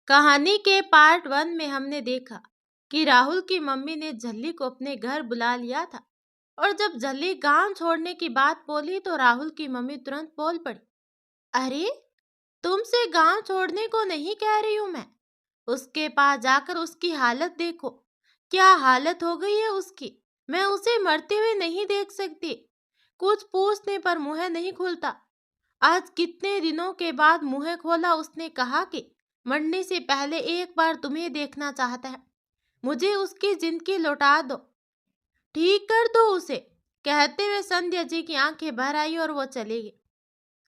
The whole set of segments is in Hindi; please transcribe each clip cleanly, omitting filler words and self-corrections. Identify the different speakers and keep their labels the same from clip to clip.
Speaker 1: कहानी के पार्ट 1 में हमने देखा कि राहुल की मम्मी ने झल्ली को अपने घर बुला लिया था और जब झल्ली गांव छोड़ने की बात बोली तो राहुल की मम्मी तुरंत बोल पड़ी। अरे, तुमसे गांव छोड़ने को नहीं कह रही हूं मैं। उसके पास जाकर उसकी हालत देखो। क्या हालत हो गई है उसकी। मैं उसे मरते हुए नहीं देख सकती। कुछ पूछने पर मुंह नहीं खुलता। आज कितने दिनों के बाद मुंह खोला। उसने कहा कि मरने से पहले एक बार तुम्हें देखना चाहता है। मुझे उसकी जिंदगी लौटा दो, ठीक कर दो उसे। कहते हुए संध्या जी की आंखें भर आई और वो चली गई।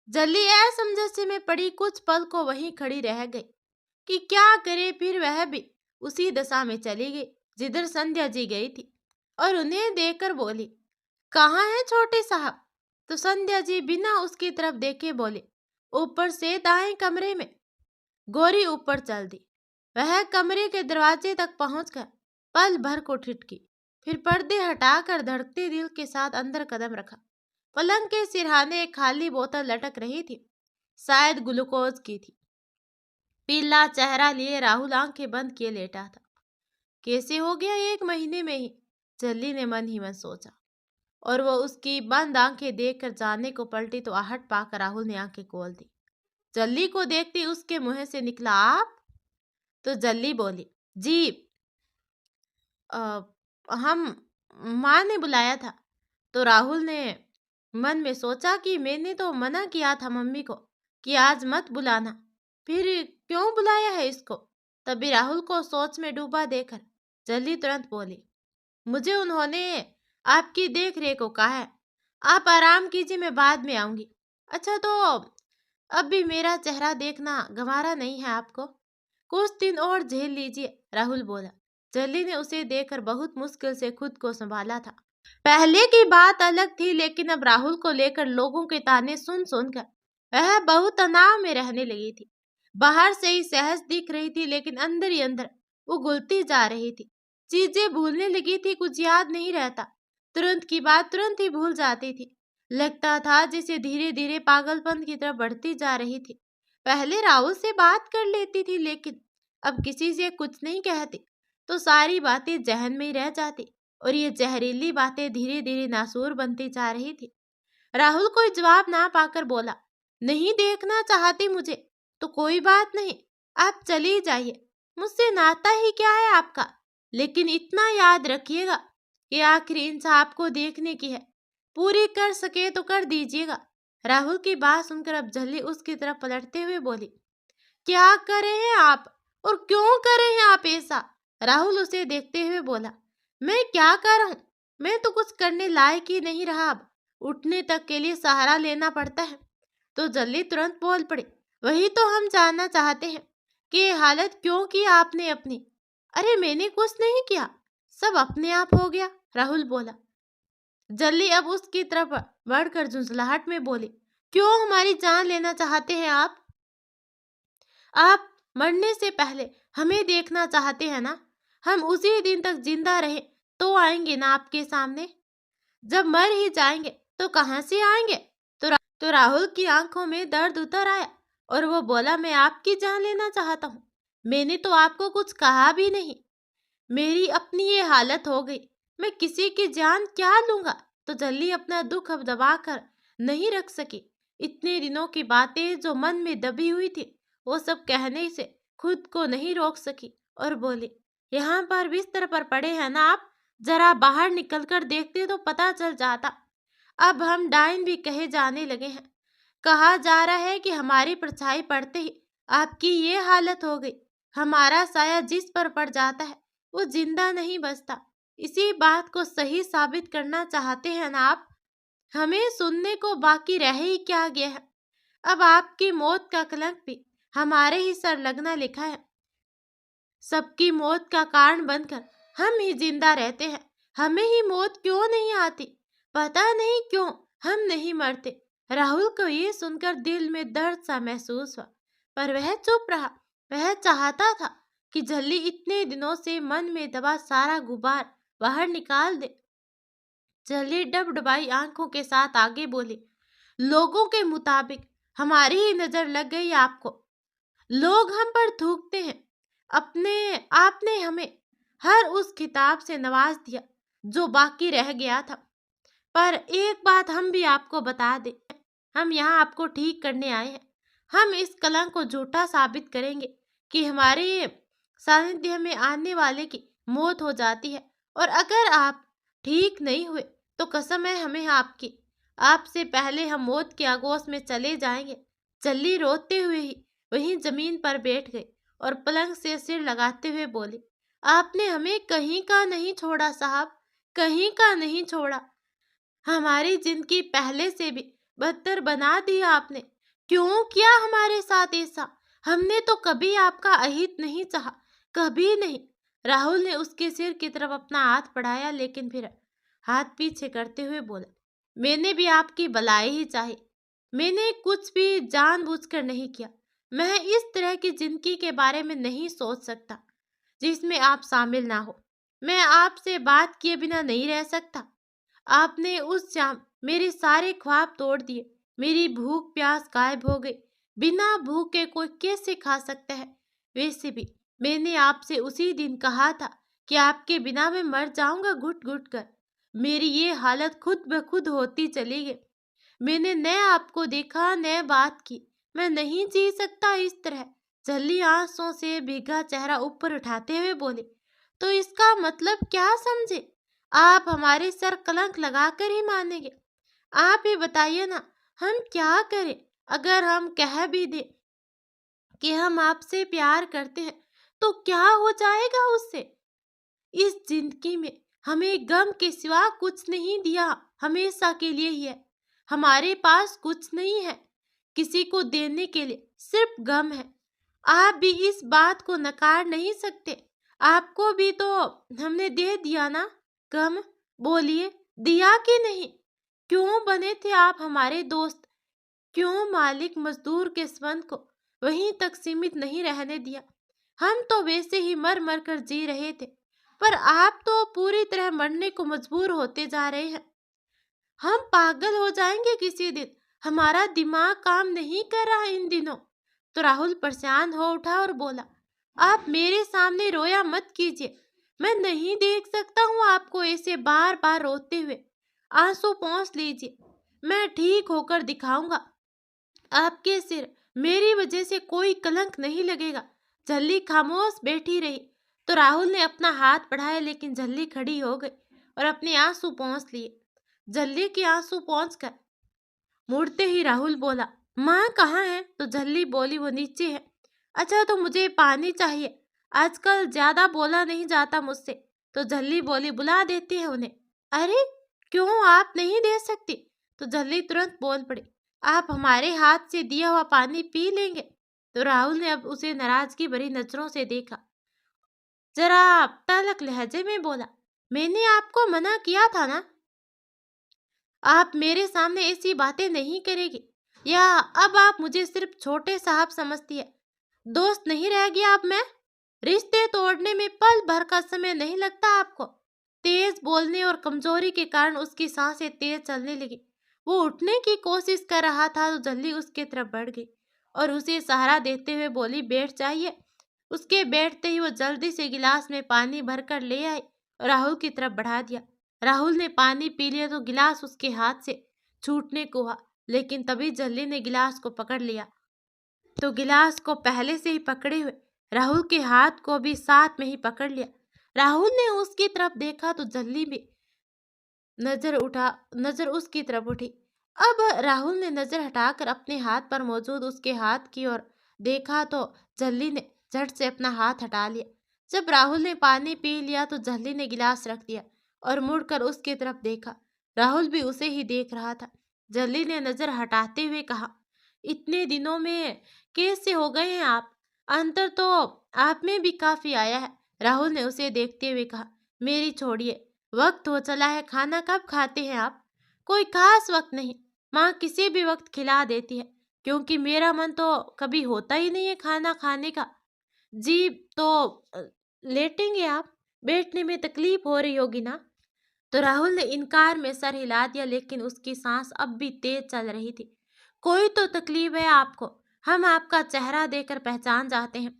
Speaker 1: जल्दी असमंजस में पड़ी कुछ पल को वहीं खड़ी रह गई कि क्या करे। फिर वह भी उसी दशा में चली गई जिधर संध्या जी गई थी और उन्हें देखकर बोली, कहाँ है छोटे साहब। तो संध्या जी बिना उसकी तरफ देखे बोले, ऊपर से दाएं कमरे में। गोरी ऊपर चल दी। वह कमरे के दरवाजे तक पहुंचकर पल भर को ठिठकी, फिर पर्दे हटाकर धड़कते दिल के साथ अंदर कदम रखा। पलंग के सिरहाने एक खाली बोतल लटक रही थी, शायद ग्लूकोज की थी। पीला चेहरा लिए राहुल आंखें बंद किए लेटा था। कैसे हो गया 1 महीने में ही, जल्ली ने मन ही मन सोचा। और वो उसकी बंद आंखें देखकर जाने को पलटी तो आहट पाकर राहुल ने आंखें खोल दी। जल्ली को देखते उसके मुंह से निकला, आप? तो जल्ली बोली, जी, अ, हम, माँ ने बुलाया था। तो राहुल ने मन में सोचा कि मैंने तो मना किया था मम्मी को कि आज मत बुलाना, फिर क्यों बुलाया है इसको। तभी राहुल को सोच में डूबा देखकर जल्ली तुरंत बोली, मुझे उन्होंने आपकी देख रेख को कहा है। आप आराम कीजिए, मैं बाद में आऊंगी। अच्छा, तो अब भी मेरा चेहरा देखना गंवारा नहीं है आपको? कुछ दिन और झेल लीजिए, राहुल बोला। जल्ली ने उसे देखकर बहुत मुश्किल से खुद को संभाला था। पहले की बात अलग थी, लेकिन अब राहुल को लेकर लोगों के ताने सुन सुनकर वह बहुत तनाव में रहने लगी थी। बाहर से ही सहज दिख रही थी, लेकिन अंदर ही अंदर वो घुलती जा रही थी। चीजें भूलने लगी थी, कुछ याद नहीं रहता। तुरंत की बात तुरंत ही भूल जाती थी। लगता था जैसे धीरे धीरे पागलपन की तरफ बढ़ती जा रही थी। पहले राहुल से बात कर लेती थी, लेकिन अब किसी से कुछ नहीं कहती तो सारी बातें जहन में ही रह जाती और ये जहरीली बातें धीरे धीरे नासूर बनती जा रही थी। राहुल कोई जवाब ना पाकर बोला, नहीं देखना चाहती मुझे तो कोई बात नहीं, आप चली जाइए। मुझसे नाता ही क्या है आपका। लेकिन इतना याद रखिएगा कि आखिरी इंसान आपको देखने की है। पूरी कर सके तो कर दीजिएगा। राहुल की बात सुनकर अब झल्ली उसकी तरफ पलटते हुए बोली, क्या कर रहे हैं आप और क्यों कर रहे हैं आप ऐसा। राहुल उसे देखते हुए बोला, मैं क्या कर रहा हूँ। मैं तो कुछ करने लायक ही नहीं रहा। अब उठने तक के लिए सहारा लेना पड़ता है। तो जल्दी तुरंत बोल पड़े, वही तो हम जानना चाहते हैं कि ये हालत क्यों की आपने अपनी। अरे, मैंने कुछ नहीं किया, सब अपने आप हो गया, राहुल बोला। जल्दी अब उसकी तरफ बढ़कर झुंझलाहट में बोली, क्यों हमारी जान लेना चाहते हैं आप? आप मरने से पहले हमें देखना चाहते हैं ना। हम उसी दिन तक जिंदा रहे तो आएंगे ना आपके सामने। जब मर ही जाएंगे तो कहाँ से आएंगे। तो राहुल की आंखों में दर्द उतर आया और वो बोला, मैं आपकी जान लेना चाहता हूँ। मैंने तो आपको कुछ कहा भी नहीं। मेरी अपनी ये हालत हो गई, मैं किसी की जान क्या लूंगा। तो जल्दी अपना दुख अब दबा कर नहीं रख सकी। इतने दिनों की बातें जो मन में दबी हुई थी वो सब कहने से खुद को नहीं रोक सकी और बोली, यहाँ पर बिस्तर पर पड़े हैं ना आप, जरा बाहर निकल कर देखते तो पता चल जाता। अब हम डाइन भी कहे जाने लगे हैं। कहा जा रहा है कि हमारी परछाई पड़ते ही आपकी ये हालत हो गई। हमारा साया जिस पर पड़ जाता है वो जिंदा नहीं बचता। इसी बात को सही साबित करना चाहते हैं ना आप। हमें सुनने को बाकी रह ही क्या गया है। अब आपकी मौत का कलंक भी हमारे ही सर लगना लिखा है। सबकी मौत का कारण बनकर हम ही जिंदा रहते हैं। हमें ही मौत क्यों नहीं आती, पता नहीं क्यों हम नहीं मरते। राहुल को ये सुनकर दिल में दर्द सा महसूस हुआ, पर वह चुप रहा। वह चाहता था कि झल्ली इतने दिनों से मन में दबा सारा गुबार बाहर निकाल दे। झल्ली डबडबाई आंखों के साथ आगे बोली, लोगों के मुताबिक हमारी ही नजर लग गई आपको। लोग हम पर थूकते हैं अपने आपने हमें हर उस किताब से नवाज दिया जो बाकी रह गया था। पर एक बात हम भी आपको बता दें, हम यहाँ आपको ठीक करने आए हैं। हम इस कलंक को झूठा साबित करेंगे कि हमारे सानिध्य में आने वाले की मौत हो जाती है, और अगर आप ठीक नहीं हुए तो कसम है हमें आपकी, आपसे पहले हम मौत के आगोश में चले जाएंगे। जल्दी रोते हुए ही वहीं जमीन पर बैठ गई और पलंग से सिर लगाते हुए बोली, आपने हमें कहीं का नहीं छोड़ा साहब, कहीं का नहीं छोड़ा। हमारी जिंदगी पहले से भी बदतर बना दी आपने। क्यों किया हमारे साथ ऐसा? हमने तो कभी आपका अहित नहीं चाहा, कभी नहीं। राहुल ने उसके सिर की तरफ अपना हाथ बढ़ाया, लेकिन फिर हाथ पीछे करते हुए बोला, मैंने भी आपकी भलाई ही चाही। मैंने कुछ भी जानबूझकर नहीं किया। मैं इस तरह की जिंदगी के बारे में नहीं सोच सकता जिसमें आप शामिल ना हो। मैं आपसे बात किए बिना नहीं रह सकता। आपने उस शाम मेरे सारे ख्वाब तोड़ दिए। मेरी भूख प्यास गायब हो गई। बिना भूखे कोई कैसे खा सकता है? वैसे भी मैंने आपसे उसी दिन कहा था कि आपके बिना मैं मर जाऊंगा घुट घुट कर। मेरी ये हालत खुद ब खुद होती चली गई। मैंने न आपको देखा न बात की। मैं नहीं जी सकता इस तरह। जल्दी आंसुओं से भीगा चेहरा ऊपर उठाते हुए बोले, तो इसका मतलब क्या समझे? आप हमारे सर कलंक लगाकर ही मानेंगे? आप ही बताइए ना, हम क्या करें? अगर हम कह भी दें कि हम आपसे प्यार करते हैं तो क्या हो जाएगा उससे? इस जिंदगी में हमें गम के सिवा कुछ नहीं दिया, हमेशा के लिए ही है। हमारे पास कुछ नहीं है किसी को देने के लिए, सिर्फ गम है। आप भी इस बात को नकार नहीं सकते। आपको भी तो हमने दे दिया ना गम। बोलिए, दिया कि नहीं? क्यों बने थे आप हमारे दोस्त? क्यों मालिक मजदूर के संबंध को वहीं तक सीमित नहीं रहने दिया? हम तो वैसे ही मर मर कर जी रहे थे, पर आप तो पूरी तरह मरने को मजबूर होते जा रहे हैं। हम पागल हो जाएंगे किसी दिन। हमारा दिमाग काम नहीं कर रहा इन दिनों। तो राहुल परेशान हो उठा और बोला, आप मेरे सामने रोया मत कीजिए। मैं नहीं देख सकता हूँ आपको ऐसे बार बार रोते हुए। आंसू पोंछ लीजिए, मैं ठीक होकर दिखाऊंगा। आपके सिर मेरी वजह से कोई कलंक नहीं लगेगा। झल्ली खामोश बैठी रही तो राहुल ने अपना हाथ बढ़ाया, लेकिन झल्ली खड़ी हो गई और अपने आंसू पोंछ लिए। झल्ली के आंसू पोंछ कर मुड़ते ही राहुल बोला, माँ कहाँ है? तो झल्ली बोली, वो नीचे है। अच्छा, तो मुझे पानी चाहिए, आजकल ज्यादा बोला नहीं जाता मुझसे। तो झल्ली बोली, बुला देती है उन्हें। अरे क्यों, आप नहीं दे सकती? तो झल्ली तुरंत बोल पड़ी, आप हमारे हाथ से दिया हुआ पानी पी लेंगे? तो राहुल ने अब उसे नाराजगी भरी नजरों से देखा, जरा तल्ख लहजे में बोला, मैंने आपको मना किया था ना, आप मेरे सामने ऐसी बातें नहीं करेगी। या अब आप मुझे सिर्फ छोटे साहब समझती है? दोस्त नहीं रह गया अब मैं? रिश्ते तोड़ने में पल भर का समय नहीं लगता आपको? तेज बोलने और कमजोरी के कारण उसकी सांसें तेज चलने लगी। वो उठने की कोशिश कर रहा था तो जल्दी उसके तरफ बढ़ गई और उसे सहारा देते हुए बोली, बैठ जाइए। उसके बैठते ही वो जल्दी से गिलास में पानी भरकर ले आई और राहुल की तरफ बढ़ा दिया। राहुल ने पानी पी लिया तो गिलास उसके हाथ से छूटने को हुआ, लेकिन तभी जल्दी ने गिलास को पकड़ लिया। तो गिलास को पहले से ही पकड़े हुए राहुल के हाथ को भी साथ में ही पकड़ लिया। राहुल ने उसकी तरफ देखा तो जल्दी भी नजर उसकी तरफ उठी। अब राहुल ने नजर हटाकर अपने हाथ पर मौजूद उसके हाथ की ओर देखा तो जल्दी ने झट से अपना हाथ हटा लिया। जब राहुल ने पानी पी लिया तो जल्दी ने गिलास रख दिया और मुड़कर उसकी तरफ देखा। राहुल भी उसे ही देख रहा था। जल्दी ने नजर हटाते हुए कहा, इतने दिनों में कैसे हो गए हैं आप? अंतर तो आप में भी काफी आया है। राहुल ने उसे देखते हुए कहा, मेरी छोड़िए, वक्त हो चला है। खाना कब खाते हैं आप? कोई खास वक्त नहीं, माँ किसी भी वक्त खिला देती है, क्योंकि मेरा मन तो कभी होता ही नहीं है खाना खाने का। जी तो लेटेंगे आप? बैठने में तकलीफ हो रही होगी ना? तो राहुल ने इनकार में सर हिला दिया, लेकिन उसकी सांस अब भी तेज चल रही थी। कोई तो तकलीफ है आपको, हम आपका चेहरा देखकर पहचान जाते हैं।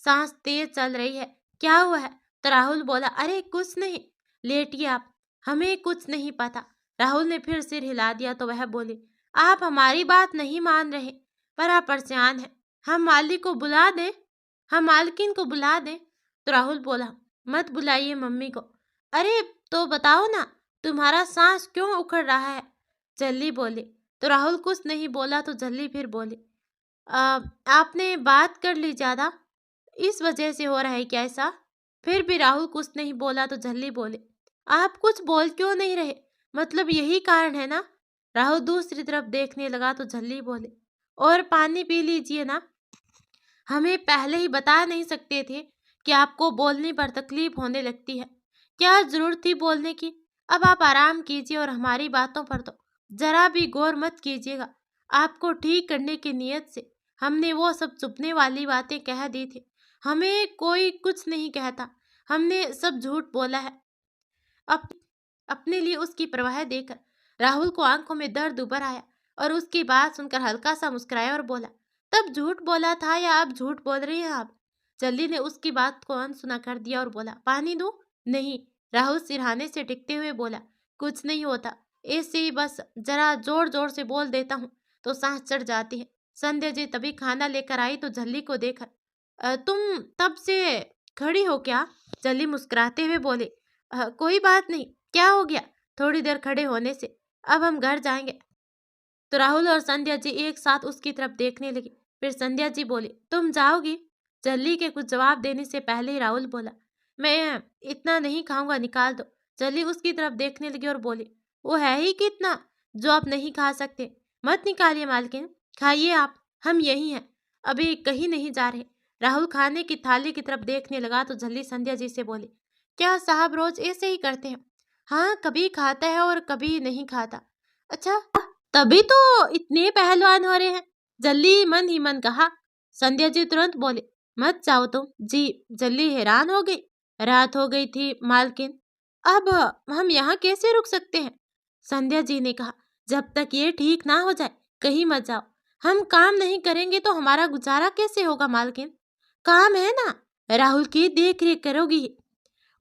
Speaker 1: सांस तेज चल रही है। क्या हुआ है? तो राहुल बोला, अरे कुछ नहीं, लेटिए आप, हमें कुछ नहीं पता। राहुल ने फिर सिर हिला दिया तो वह बोली, आप हमारी बात नहीं मान रहे, पर आप परेशान हैं, हम मालिक को बुला दें, हम मालकिन को बुला दें। तो राहुल बोला, मत बुलाइए मम्मी को। अरे तो बताओ ना, तुम्हारा सांस क्यों उखड़ रहा है? जल्ली बोली। तो राहुल कुछ नहीं बोला तो जल्ली फिर बोली, आपने बात कर ली ज्यादा, इस वजह से हो रहा है क्या ऐसा? फिर भी राहुल कुछ नहीं बोला तो जल्ली बोले, आप कुछ बोल क्यों नहीं रहे? मतलब यही कारण है ना? राहुल दूसरी तरफ देखने लगा तो जल्ली बोले, और पानी पी लीजिए ना, हमें पहले ही बता नहीं सकते थे कि आपको बोलने पर तकलीफ होने लगती है, क्या जरूरत थी बोलने की? अब आप आराम कीजिए और हमारी बातों पर तो जरा भी गौर मत कीजिएगा। आपको ठीक करने की नीयत से हमने वो सब चुपने वाली बातें कह दी थी, हमें कोई कुछ नहीं कहता, हमने सब झूठ बोला है। अप, अपने लिए उसकी परवाह देकर राहुल को आंखों में दर्द उभर आया और उसकी बात सुनकर हल्का सा मुस्कुराया और बोला, तब झूठ बोला था या अब झूठ बोल रही हैं आप? जल्दी ने उसकी बात को अनसुना कर दिया और बोला, पानी दूं? नहीं। राहुल सिरहाने से टिकते हुए बोला, कुछ नहीं होता, ऐसे ही बस जरा जोर जोर से बोल देता हूँ तो सांस चढ़ जाती है। संध्या जी तभी खाना लेकर आई तो झल्ली को देखकर, तुम तब से खड़ी हो क्या? जल्ली मुस्कुराते हुए बोले, कोई बात नहीं, क्या हो गया थोड़ी देर खड़े होने से, अब हम घर जाएंगे। तो राहुल और संध्या जी एक साथ उसकी तरफ देखने लगे। फिर संध्या जी बोली, तुम जाओगी? जल्ली के कुछ जवाब देने से पहले ही राहुल बोला, मैं इतना नहीं खाऊंगा, निकाल दो। जल्ली उसकी तरफ देखने लगी और बोली, वो है ही कितना जो आप नहीं खा सकते, मत निकालिए मालकिन, खाइए आप, हम यही हैं, अभी कहीं नहीं जा रहे। राहुल खाने की थाली की तरफ देखने लगा तो जल्ली संध्या जी से बोली, क्या साहब रोज ऐसे ही करते हैं? हाँ, कभी खाता है और कभी नहीं खाता। अच्छा, तभी तो इतने पहलवान हो रहे हैं, जल्ली मन ही मन कहा। संध्या जी तुरंत बोले, मत जाओ तुम जी। जल्ली हैरान हो गई, रात हो गई थी मालकिन, अब हम यहाँ कैसे रुक सकते हैं? संध्या जी ने कहा, जब तक ये ठीक ना हो जाए कहीं मत जाओ, हम काम नहीं करेंगे तो हमारा गुजारा कैसे होगा मालकिन? काम है ना, राहुल की देख रेख करोगी,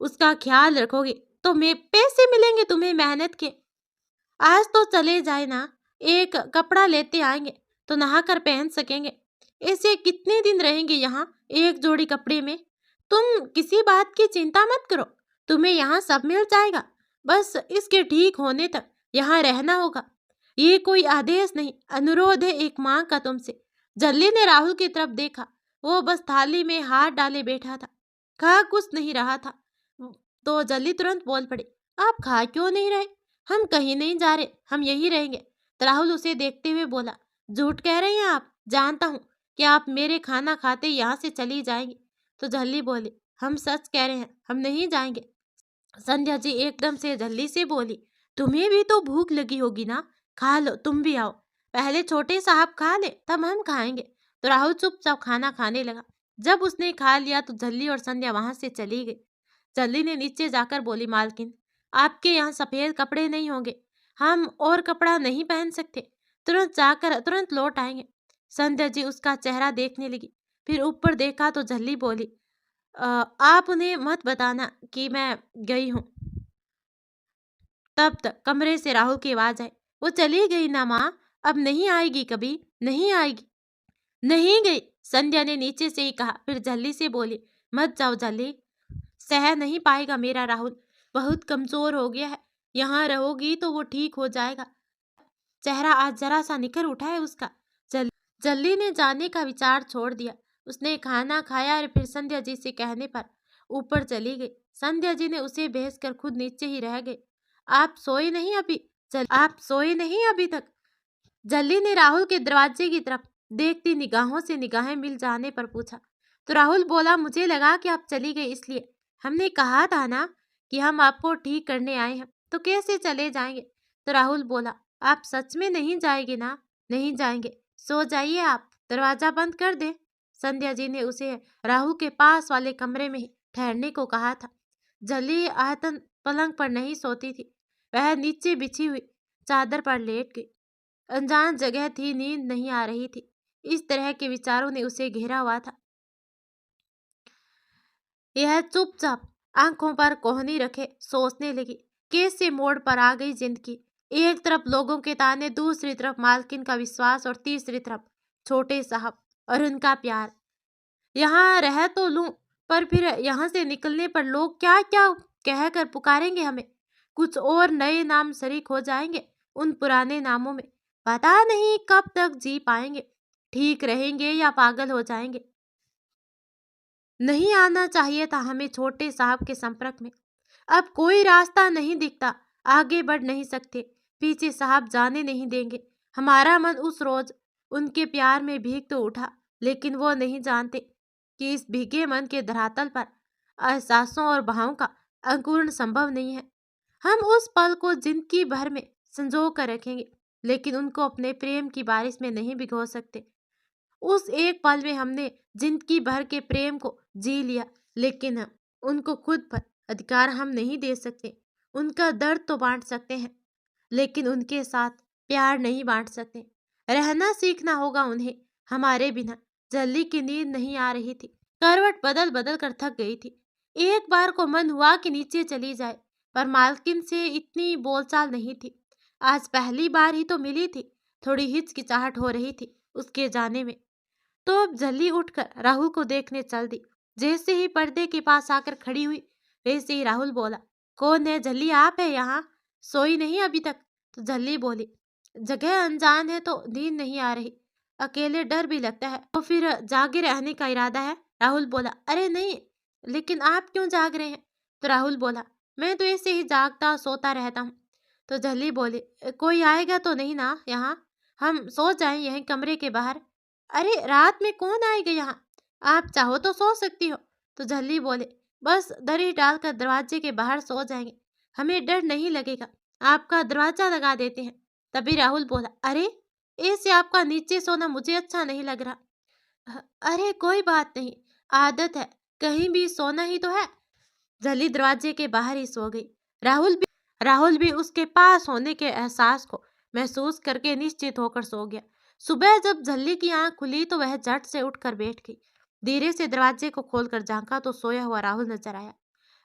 Speaker 1: उसका ख्याल रखोगे तो मैं पैसे मिलेंगे तुम्हें मेहनत के। आज तो चले जाए ना, एक कपड़ा लेते आएंगे तो नहाकर पहन सकेंगे, ऐसे कितने दिन रहेंगे यहाँ एक जोड़ी कपड़े में? तुम किसी बात की चिंता मत करो, तुम्हें यहाँ सब मिल जाएगा, बस इसके ठीक होने तक यहाँ रहना होगा। ये कोई आदेश नहीं, अनुरोध है एक माँ का तुमसे। जल्ली ने राहुल की तरफ देखा, वो बस थाली में हाथ डाले बैठा था, खा कुछ नहीं रहा था। तो जल्ली तुरंत बोल पड़ी, आप खा क्यों नहीं रहे? हम कहीं नहीं जा रहे, हम यही रहेंगे। तो राहुल उसे देखते हुए बोला, झूठ कह रहे हैं आप, जानता हूँ कि आप मेरे खाना खाते यहाँ से चली जाएंगी। तो झल्ली बोली, हम सच कह रहे हैं, हम नहीं जाएंगे। संध्या जी एकदम से झल्ली से बोली, तुम्हें भी तो भूख लगी होगी ना, खा लो, तुम भी आओ, पहले छोटे साहब खा ले तब हम खाएंगे। तो राहुल चुपचाप खाना खाने लगा। जब उसने खा लिया तो झल्ली और संध्या वहां से चली गई। जल्दी ने नीचे जाकर बोली, मालकिन आपके यहाँ सफेद कपड़े नहीं होंगे, हम और कपड़ा नहीं पहन सकते, तुरंत जाकर तुरंत लौट आएंगे। संध्या जी उसका चेहरा देखने लगी, फिर ऊपर देखा तो झल्ली बोली, आप उन्हें मत बताना कि मैं गई हूँ। तब तक कमरे से राहुल की आवाज आई, वो चली गई ना माँ, अब नहीं आएगी, कभी नहीं आएगी। नहीं गई, संध्या ने नीचे से ही कहा। फिर जल्दी से बोली, मत जाओ जल्दी, सह नहीं पाएगा मेरा राहुल, बहुत कमजोर हो गया है, यहाँ रहोगी तो वो ठीक हो जाएगा। चेहरा आज जरा सा निखर उठा है उसका। जल्दी ने जाने का विचार छोड़ दिया। उसने खाना खाया और फिर संध्या जी से कहने पर ऊपर चली गई। संध्या जी ने उसे भेज कर खुद नीचे ही रह गई। आप सोए नहीं अभी? आप सोए नहीं अभी तक? जल्दी ने राहुल के दरवाजे की तरफ देखती निगाहों से निगाहें मिल जाने पर पूछा। तो राहुल बोला, मुझे लगा कि आप चली गई इसलिए, हमने कहा था ना कि हम आपको ठीक करने आए हैं, तो कैसे चले जाएंगे? तो राहुल बोला, आप सच में नहीं जाएंगे ना? नहीं जाएंगे, सो जाइए आप, दरवाजा बंद कर दे। संध्या जी ने उसे राहुल के पास वाले कमरे में ही ठहरने को कहा था। जल्दी आयतन पलंग पर नहीं सोती थी, वह नीचे बिछी हुई चादर पर लेट गई। अनजान जगह थी, नींद नहीं आ रही थी, इस तरह के विचारों ने उसे घेरा हुआ था। यह चुपचाप आंखों पर कोहनी रखे सोचने लगी। कैसे मोड़ पर आ गई जिंदगी। एक तरफ लोगों के ताने, दूसरी तरफ मालकिन का विश्वास और तीसरी तरफ छोटे साहब और उनका प्यार। यहाँ रह तो लूं, पर फिर यहाँ से निकलने पर लोग क्या क्या कहकर पुकारेंगे हमें। कुछ और नए नाम शरीक हो जाएंगे उन पुराने नामों में। पता नहीं कब तक जी पाएंगे, ठीक रहेंगे या पागल हो जाएंगे। नहीं आना चाहिए था हमें छोटे साहब के संपर्क में। अब कोई रास्ता नहीं दिखता, आगे बढ़ नहीं सकते, पीछे साहब जाने नहीं देंगे। हमारा मन उस रोज उनके प्यार में भीग तो उठा, लेकिन वो नहीं जानते कि इस भीगे मन के धरातल पर एहसासों और भावों का अंकुरण संभव नहीं है। हम उस पल को जिंदगी भर में संजो कर रखेंगे, लेकिन उनको अपने प्रेम की बारिश में नहीं भिगो सकते। उस एक पल में हमने जिंदगी भर के प्रेम को जी लिया, लेकिन हम उनको खुद पर अधिकार हम नहीं दे सकते। उनका दर्द तो बांट सकते हैं, लेकिन उनके साथ प्यार नहीं बांट सकते। रहना सीखना होगा उन्हें हमारे बिना। जल्दी की नींद नहीं आ रही थी, करवट बदल बदल कर थक गई थी। एक बार को मन हुआ कि नीचे चली जाए, पर मालकिन से इतनी बोलचाल नहीं थी। आज पहली बार ही तो मिली थी, थोड़ी हिचकिचाहट हो रही थी उसके जाने में। तो अब जल्दी उठकर राहुल को देखने चल दी। जैसे ही पर्दे के पास आकर खड़ी हुई, वैसे ही राहुल बोला, कौन है जल्दी, आप है यहाँ? सोई नहीं अभी तक? तो जल्दी बोली, जगह अनजान है तो नींद नहीं आ रही, अकेले डर भी लगता है। तो फिर जागे रहने का इरादा है? राहुल बोला, अरे नहीं, लेकिन आप क्यों जाग रहे हैं? तो राहुल बोला, मैं तो ऐसे ही जागता सोता रहता हूँ। तो जल्दी बोली, कोई आएगा तो नहीं ना यहाँ? हम सो जाएं यहीं कमरे के बाहर। अरे रात में कौन आएगा यहाँ? आप चाहो तो सो सकती हो। तो झल्ली बोले, बस दरी डालकर दरवाजे के बाहर सो जाएंगे, हमें डर नहीं लगेगा, आपका दरवाजा लगा देते हैं। तभी राहुल बोला, अरे ऐसे आपका नीचे सोना मुझे अच्छा नहीं लग रहा। अरे कोई बात नहीं, आदत है, कहीं भी सोना ही तो है। झल्ली दरवाजे के बाहर ही सो गई। राहुल भी उसके पास होने के एहसास को महसूस करके निश्चित होकर सो गया। सुबह जब झल्ली की आंख खुली तो वह झट से उठकर बैठ गई। धीरे से दरवाजे को खोलकर झांका तो सोया हुआ राहुल नजर आया।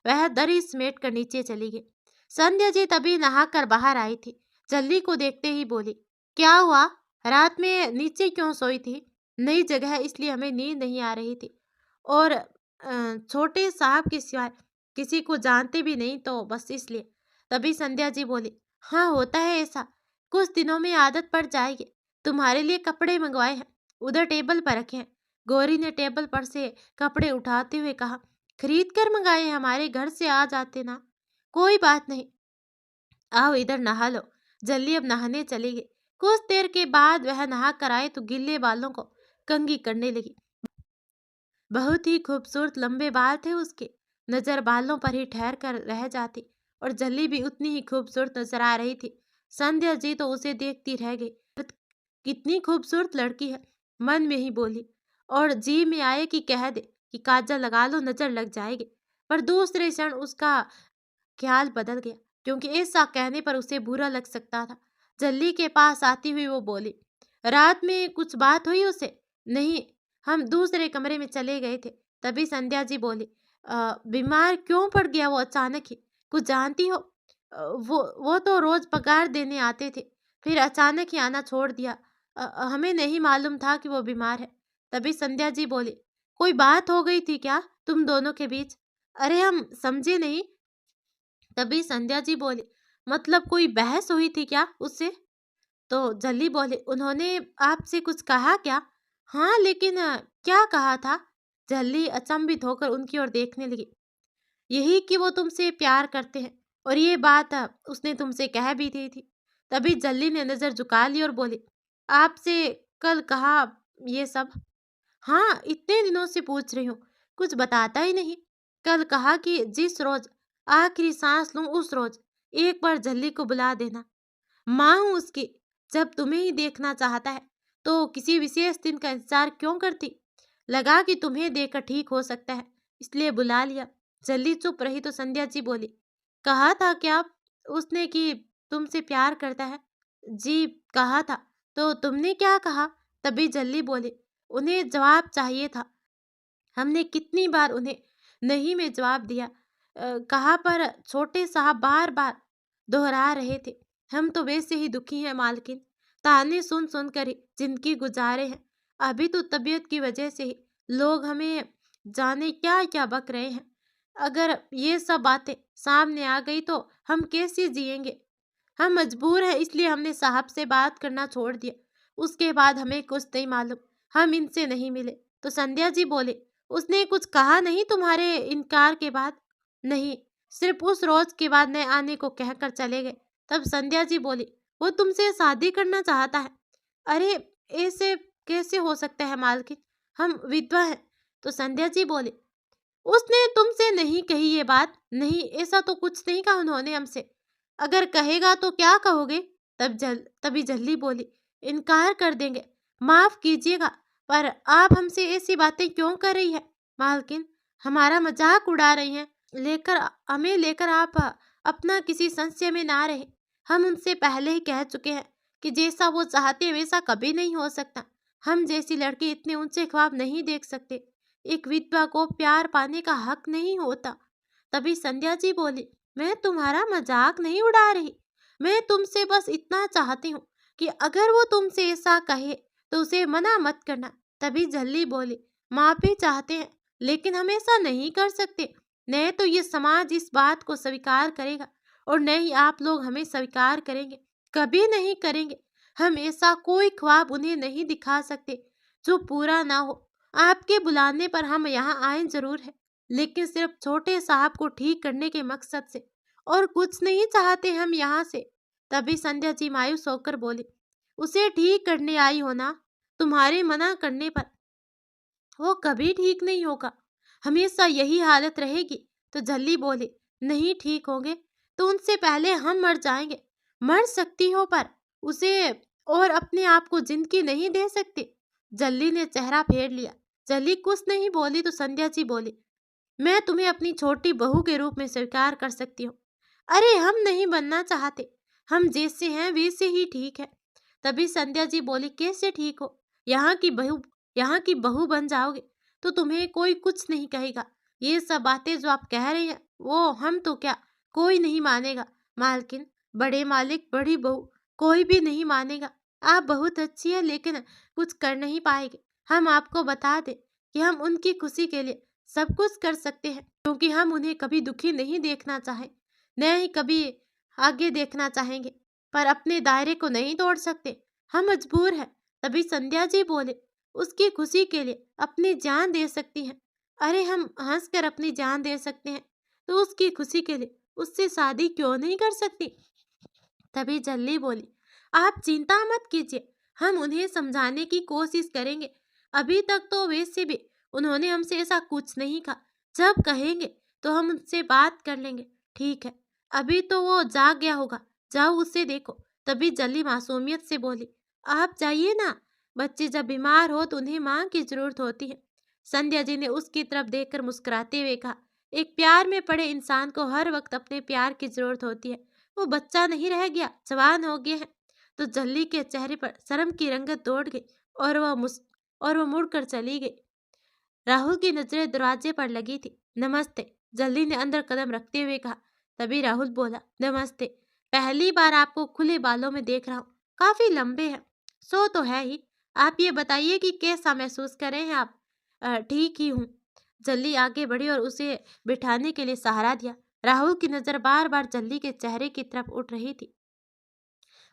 Speaker 1: वह दरी समेट कर नीचे चली गई। संध्या जी तभी नहाकर बाहर आई थी। झल्ली को देखते ही बोली, क्या हुआ, रात में नीचे क्यों सोई थी? नई जगह है इसलिए हमें नींद नहीं आ रही थी, और छोटे साहब के सिवाय किसी को जानते भी नहीं, तो बस इसलिए। तभी संध्या जी बोली, हाँ होता है ऐसा, कुछ दिनों में आदत पड़ जाएगी। तुम्हारे लिए कपड़े मंगवाए हैं, उधर टेबल पर रखे हैं। गौरी ने टेबल पर से कपड़े उठाते हुए कहा, खरीद कर मंगाए हैं, हमारे घर से आ जाते ना। कोई बात नहीं, आओ इधर नहा लो। जल्दी अब नहाने चली गई। कुछ देर के बाद वह नहा कर आए तो गिल्ले बालों को कंघी करने लगी। बहुत ही खूबसूरत लंबे बाल थे उसके। नजर बालों पर ही ठहर कर रह जाती, और जल्ली भी उतनी ही खूबसूरत नजर आ रही थी। संध्या जी तो उसे देखती रह गई। कितनी खूबसूरत लड़की है, मन में ही बोली, और जी में आए कि कह दे कि काजल लगा लो, नजर लग जाएगी। पर दूसरे क्षण उसका ख्याल बदल गया, क्योंकि ऐसा कहने पर उसे बुरा लग सकता था। जल्दी के पास आती हुई वो बोली, रात में कुछ बात हुई उसे? नहीं, हम दूसरे कमरे में चले गए थे। तभी संध्या जी बोली, बीमार क्यों पड़ गया वो अचानक ही, कुछ जानती हो? वो तो रोज पगार देने आते थे, फिर अचानक ही आना छोड़ दिया। हमें नहीं मालूम था कि वो बीमार है। तभी संध्या जी बोली, कोई बात हो गई थी क्या तुम दोनों के बीच? अरे हम समझे नहीं। तभी संध्या जी बोली, मतलब कोई बहस हुई थी क्या उससे? तो जल्दी बोले, उन्होंने आपसे कुछ कहा क्या? हाँ, लेकिन क्या कहा था? जल्दी अचंभित होकर उनकी ओर देखने लगी। यही कि वो तुमसे प्यार करते हैं, और ये बात उसने तुमसे कह भी दी थी। तभी जल्दी ने नजर झुका ली और बोली, आपसे कल कहा ये सब? हाँ, इतने दिनों से पूछ रही हूँ, कुछ बताता ही नहीं। कल कहा कि जिस रोज आखिरी सांस लूं उस रोज एक बार जल्दी को बुला देना। माँ हूँ उसकी, जब तुम्हें ही देखना चाहता है तो किसी विशेष दिन का इंतजार क्यों करती? लगा कि तुम्हें देखकर ठीक हो सकता है, इसलिए बुला लिया। जल्दी चुप रही तो संध्या जी बोली, कहा था क्या उसने कि तुमसे प्यार करता है? जी कहा था। तो तुमने क्या कहा? तभी जल्दी बोली, उन्हें जवाब चाहिए था। हमने कितनी बार उन्हें नहीं में जवाब दिया। कहा पर छोटे साहब बार बार दोहरा रहे थे, हम तो वैसे ही दुखी हैं मालकिन, ताने सुन सुन कर ही जिंदगी गुजारे हैं। अभी तो तबीयत की वजह से ही लोग हमें जाने क्या क्या बक रहे हैं। अगर ये सब बातें सामने आ गई तो हम कैसे जिएंगे। हम मजबूर हैं, इसलिए हमने साहब से बात करना छोड़ दिया। उसके बाद हमें कुछ नहीं मालूम, हम इनसे नहीं मिले। तो संध्या जी बोले, उसने कुछ कहा नहीं तुम्हारे इनकार के बाद? नहीं, सिर्फ उस रोज के बाद न आने को कहकर चले गए। तब संध्या जी बोली, वो तुमसे शादी करना चाहता है? अरे, ऐसे कैसे हो सकता है मालकिन, हम विधवा हैं। तो संध्या जी बोले, उसने तुमसे नहीं कही ये बात? नहीं, ऐसा तो कुछ नहीं कहा उन्होंने हमसे। अगर कहेगा तो क्या कहोगे? तभी झल्ली बोली, इनकार कर देंगे। माफ कीजिएगा, पर आप हमसे ऐसी बातें क्यों कर रही है मालकिन? हमारा मजाक उड़ा रही हैं। हमें लेकर आप अपना किसी संशय में ना रहे। हम उनसे पहले ही कह चुके हैं कि जैसा वो चाहते हैं वैसा कभी नहीं हो सकता। हम जैसी लड़की इतने ऊंचे ख्वाब नहीं देख सकते। एक विधवा को प्यार पाने का हक नहीं होता। तभी संध्या जी बोली, मैं तुम्हारा मजाक नहीं उड़ा रही। मैं तुमसे बस इतना चाहती हूँ कि अगर वो तुमसे ऐसा कहे तो उसे मना मत करना। तभी झल्ली बोली, माफी चाहते हैं, लेकिन हम ऐसा नहीं कर सकते। न तो ये समाज इस बात को स्वीकार करेगा और न ही आप लोग हमें स्वीकार करेंगे। कभी नहीं करेंगे। हम ऐसा कोई ख्वाब उन्हें नहीं दिखा सकते जो पूरा ना हो। आपके बुलाने पर हम यहाँ आए जरूर है, लेकिन सिर्फ छोटे साहब को ठीक करने के मकसद से, और कुछ नहीं चाहते हम यहाँ से। तभी संध्या जी मायूस होकर बोली, उसे ठीक करने आई हो ना? तुम्हारे मना करने पर वो कभी ठीक नहीं होगा, हमेशा यही हालत रहेगी। तो झल्ली बोली, नहीं ठीक होंगे तो उनसे पहले हम मर जाएंगे। मर सकती हो पर उसे और अपने आप को जिंदगी नहीं दे सकती। जल्ली ने चेहरा फेर लिया। जल्ली कुछ नहीं बोली तो संध्या जी बोली, मैं तुम्हें अपनी छोटी बहू के रूप में स्वीकार कर सकती हूँ। अरे, हम नहीं बनना चाहते, हम जैसे हैं वैसे ही ठीक है। तभी संध्या जी बोली, कैसे ठीक हो? यहाँ की बहू यहाँ की बहू बन जाओगे तो तुम्हें कोई कुछ नहीं कहेगा। ये सब बातें जो आप कह रही हैं वो हम तो क्या, कोई नहीं मानेगा मालकिन। बड़े मालिक, बड़ी बहू, कोई भी नहीं मानेगा। आप बहुत अच्छी है लेकिन कुछ कर नहीं पाएंगे। हम आपको बता दें कि हम उनकी खुशी के लिए सब कुछ कर सकते हैं, क्योंकि हम उन्हें कभी दुखी नहीं देखना चाहें, न ही कभी आगे देखना चाहेंगे, पर अपने दायरे को नहीं तोड़ सकते। हम मजबूर हैं। तभी संध्या जी बोले, उसकी खुशी के लिए अपनी जान दे सकती हैं। अरे, हम हंसकर अपनी जान दे सकते हैं तो उसकी खुशी के लिए उससे शादी क्यों नहीं कर सकती? तभी जल्ली बोली, आप चिंता मत कीजिए, हम उन्हें समझाने की कोशिश करेंगे। अभी तक तो वैसे भी उन्होंने हमसे ऐसा कुछ नहीं कहा। जब कहेंगे तो हम उनसे बात कर लेंगे। ठीक है, अभी तो वो जाग गया होगा, जाओ उसे देखो। तभी जल्ली मासूमियत से बोली, आप जाइए ना, बच्चे जब बीमार हो तो उन्हें माँ की जरूरत होती है। संध्या जी ने उसकी तरफ देखकर मुस्कुराते हुए कहा, एक प्यार में पड़े इंसान को हर वक्त अपने प्यार की जरूरत होती है। वो बच्चा नहीं रह गया, जवान हो गया है। तो जल्ली के चेहरे पर शर्म की रंगत दौड़ गई और वह मुड़कर चली गई। राहुल की नजरें दरवाजे पर लगी थी। नमस्ते, जल्दी ने अंदर कदम रखते हुए कहा। तभी राहुल बोला, नमस्ते, पहली बार आपको खुले बालों में देख रहा हूँ, काफी लंबे हैं। सो तो है ही। आप ये बताइए कि कैसा महसूस कर रहे हैं आप? ठीक ही हूँ। जल्दी आगे बढ़ी और उसे बिठाने के लिए सहारा दिया। राहुल की नजर बार बार जल्दी के चेहरे की तरफ उठ रही थी।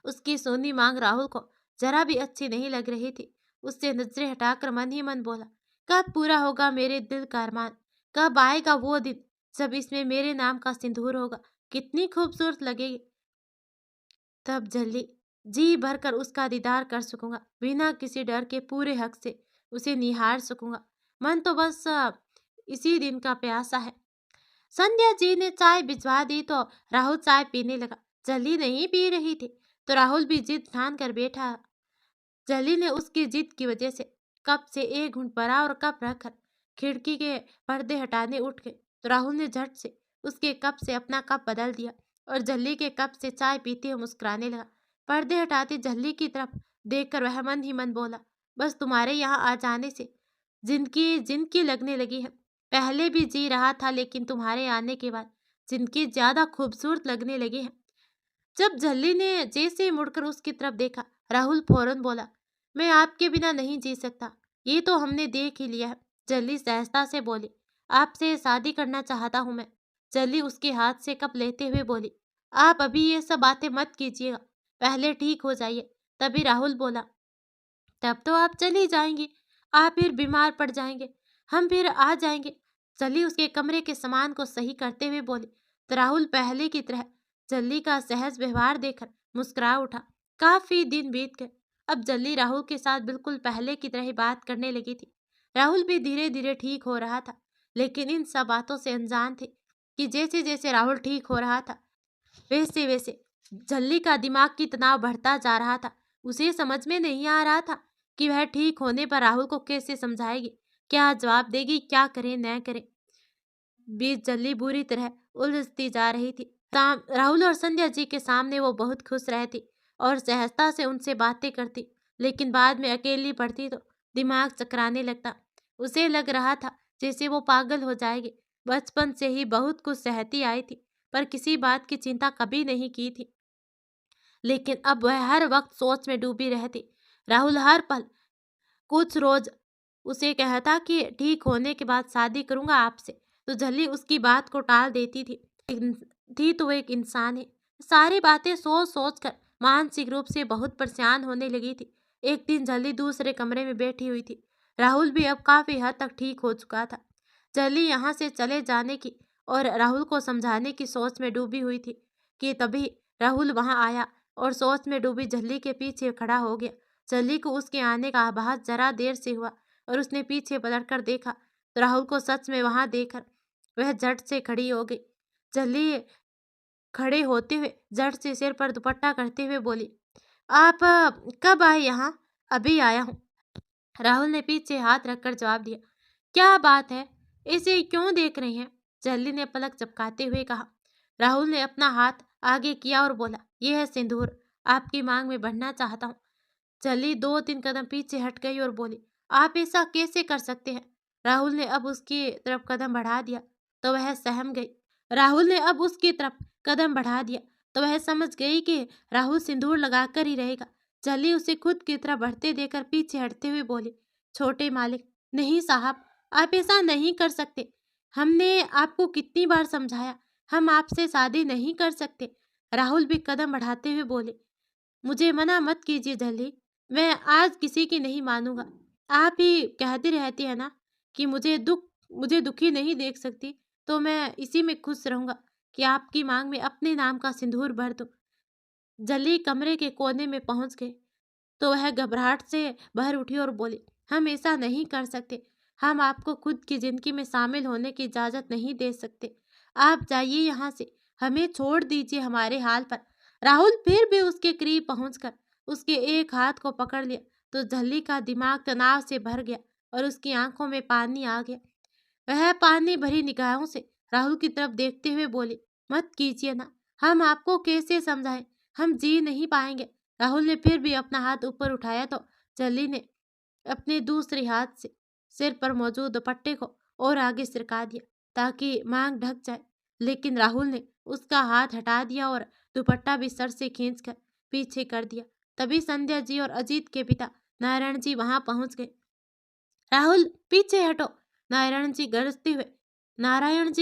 Speaker 1: उसकी सोनी मांग राहुल को जरा भी अच्छी नहीं लग रही थी। उससे नजरें हटाकर मन ही मन बोला, कब पूरा होगा मेरे दिल का अरमान? कब आएगा वो दिन जब इसमें मेरे नाम का सिंदूर होगा? कितनी खूबसूरत लगेगी तब जल्दी। जी भरकर उसका दीदार कर सकूंगा, बिना किसी डर के पूरे हक से उसे निहार सकूंगा। मन तो बस इसी दिन का प्यासा है। संध्या जी ने चाय भिजवा दी तो राहुल चाय पीने लगा। जली नहीं पी रही थी तो राहुल भी जिद ठान कर बैठा। जली ने उसकी जिद की वजह से कप से एक घूंट भरा और कप रखकर खिड़की के पर्दे हटाने उठ गए तो राहुल ने झट से उसके कप से अपना कप बदल दिया और जल्ली के कप से चाय पीते हुए मुस्कुराने लगा। पर्दे हटाते जल्ली की तरफ देखकर वह मन ही मन बोला, बस तुम्हारे यहाँ आ जाने से जिंदगी जिंदगी लगने लगी है। पहले भी जी रहा था, लेकिन तुम्हारे आने के बाद जिंदगी ज्यादा खूबसूरत लगने लगी है। जब झल्ली ने जैसे ही मुड़कर उसकी तरफ देखा, राहुल फौरन बोला, मैं आपके बिना नहीं जी सकता, ये तो हमने देख ही लिया है। झल्ली सहजता से बोली, आपसे शादी करना चाहता हूँ मैं। झल्ली उसके हाथ से कप लेते हुए बोली, आप अभी ये सब बातें मत कीजिएगा, पहले ठीक हो जाइए। तभी राहुल बोला, तब तो आप चली जाएंगी, आप फिर बीमार पड़ जाएंगे, हम फिर आ जाएंगे। जल्ली उसके कमरे के सामान को सही करते हुए बोली। तो राहुल पहले की तरह जल्ली का सहज व्यवहार देखकर मुस्कुरा उठा। काफी दिन बीत गए। अब जल्ली राहुल के साथ बिल्कुल पहले की तरह ही बात करने लगी थी। राहुल भी धीरे धीरे ठीक हो रहा था, लेकिन इन सब बातों से अनजान थे कि जैसे जैसे राहुल ठीक हो रहा था, वैसे वैसे जल्ली का दिमाग की तनाव बढ़ता जा रहा था। उसे समझ में नहीं आ रहा था कि वह ठीक होने पर राहुल को कैसे समझाएगी, क्या जवाब देगी, क्या करे न करे। बीच जल्ली बुरी तरह उलझती जा रही थी। राहुल और संध्या जी के सामने वो बहुत खुश रहती और सहजता से उनसे बातें करती, लेकिन बाद में अकेली पड़ती तो दिमाग चकराने लगता। उसे लग रहा था जैसे वो पागल हो जाएगी। बचपन से ही बहुत कुछ सहती आई थी, पर किसी बात की चिंता कभी नहीं की थी। लेकिन अब वह हर वक्त सोच में डूबी रहती। राहुल हर पल कुछ रोज उसे कहता कि ठीक होने के बाद शादी करूंगा आपसे, तो झल्ली उसकी बात को टाल देती थी। तो वो एक इंसान है। सारी बातें सोच सोच कर मानसिक रूप से बहुत परेशान होने लगी थी। एक दिन झल्ली दूसरे कमरे में बैठी हुई थी। राहुल भी अब काफी हद तक ठीक हो चुका था। झल्ली यहाँ से चले जाने की और राहुल को समझाने की सोच में डूबी हुई थी कि तभी राहुल वहां आया और सोच में डूबी झल्ली के पीछे खड़ा हो गया। झल्ली को उसके आने का आभास जरा देर से हुआ और उसने पीछे पलटकर देखा तो राहुल को सच में वहां देखकर वह झट से खड़ी हो गई। झल्ली खड़े होते हुए झट से सिर पर दुपट्टा करते हुए बोली, आप कब आए यहाँ? अभी आया हूँ, राहुल ने पीछे हाथ रखकर जवाब दिया। क्या बात है, इसे क्यों देख रही हैं? झल्ली ने पलक झपकाते हुए कहा। राहुल ने अपना हाथ आगे किया और बोला, यह है सिंदूर, आपकी मांग में बढ़ना चाहता हूँ। झल्ली 2-3 कदम पीछे हट गई और बोली, आप ऐसा कैसे कर सकते हैं? राहुल ने अब उसकी तरफ कदम बढ़ा दिया तो वह सहम गई। राहुल ने अब उसकी तरफ कदम बढ़ा दिया तो वह समझ गई कि राहुल सिंदूर लगाकर ही रहेगा। झल्ली उसे खुद की तरफ बढ़ते देकर पीछे हटते हुए बोली, छोटे मालिक, नहीं साहब, आप ऐसा नहीं कर सकते। हमने आपको कितनी बार समझाया, हम आपसे शादी नहीं कर सकते। राहुल भी कदम बढ़ाते हुए बोले, मुझे मना मत कीजिए झल्ली, मैं आज किसी की नहीं मानूंगा। आप ही कहती रहती है ना कि मुझे दुखी नहीं देख सकती, तो मैं इसी में खुश रहूंगा कि आपकी मांग में अपने नाम का सिंदूर भर दूं। झल्ली कमरे के कोने में पहुंच गए तो वह घबराहट से भर उठी और बोली, हम ऐसा नहीं कर सकते, हम आपको खुद की जिंदगी में शामिल होने की इजाजत नहीं दे सकते। आप जाइए यहाँ से, हमें छोड़ दीजिए हमारे हाल पर। राहुल फिर भी उसके करीब पहुंचकर उसके एक हाथ को पकड़ लिया तो झल्ली का दिमाग तनाव से भर गया और उसकी आंखों में पानी आ गया। वह पानी भरी निगाहों से राहुल की तरफ देखते हुए बोली, मत कीजिए ना, हम आपको कैसे समझाएं, हम जी नहीं पाएंगे। राहुल ने फिर भी अपना हाथ ऊपर उठाया तो झल्ली ने अपने दूसरे हाथ से सिर पर मौजूद दुपट्टे को और आगे सरका दिया ताकि मांग ढक जाए, लेकिन राहुल ने उसका हाथ हटा दिया और दुपट्टा भी सर से खींचकर पीछे कर दिया। तभी संध्या जी और अजीत के पिता नारायण जी वहां पहुंच गए। राहुल, पीछे हटो, नारायण जी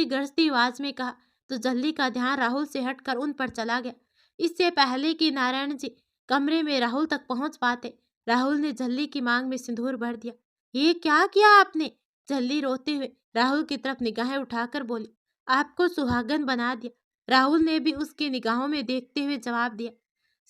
Speaker 1: गरजती आवाज में कहा तो झल्ली का ध्यान राहुल से हटकर उन पर चला गया। इससे पहले कि नारायण जी कमरे में राहुल तक पहुंच पाते, राहुल ने झल्ली की मांग में सिंदूर भर दिया। ये क्या किया आपने? झल्ली रोते हुए राहुल की तरफ निगाहें उठाकर बोली, आपको सुहागन बना दिया। राहुल ने भी उसकी निगाहों में देखते हुए जवाब दिया।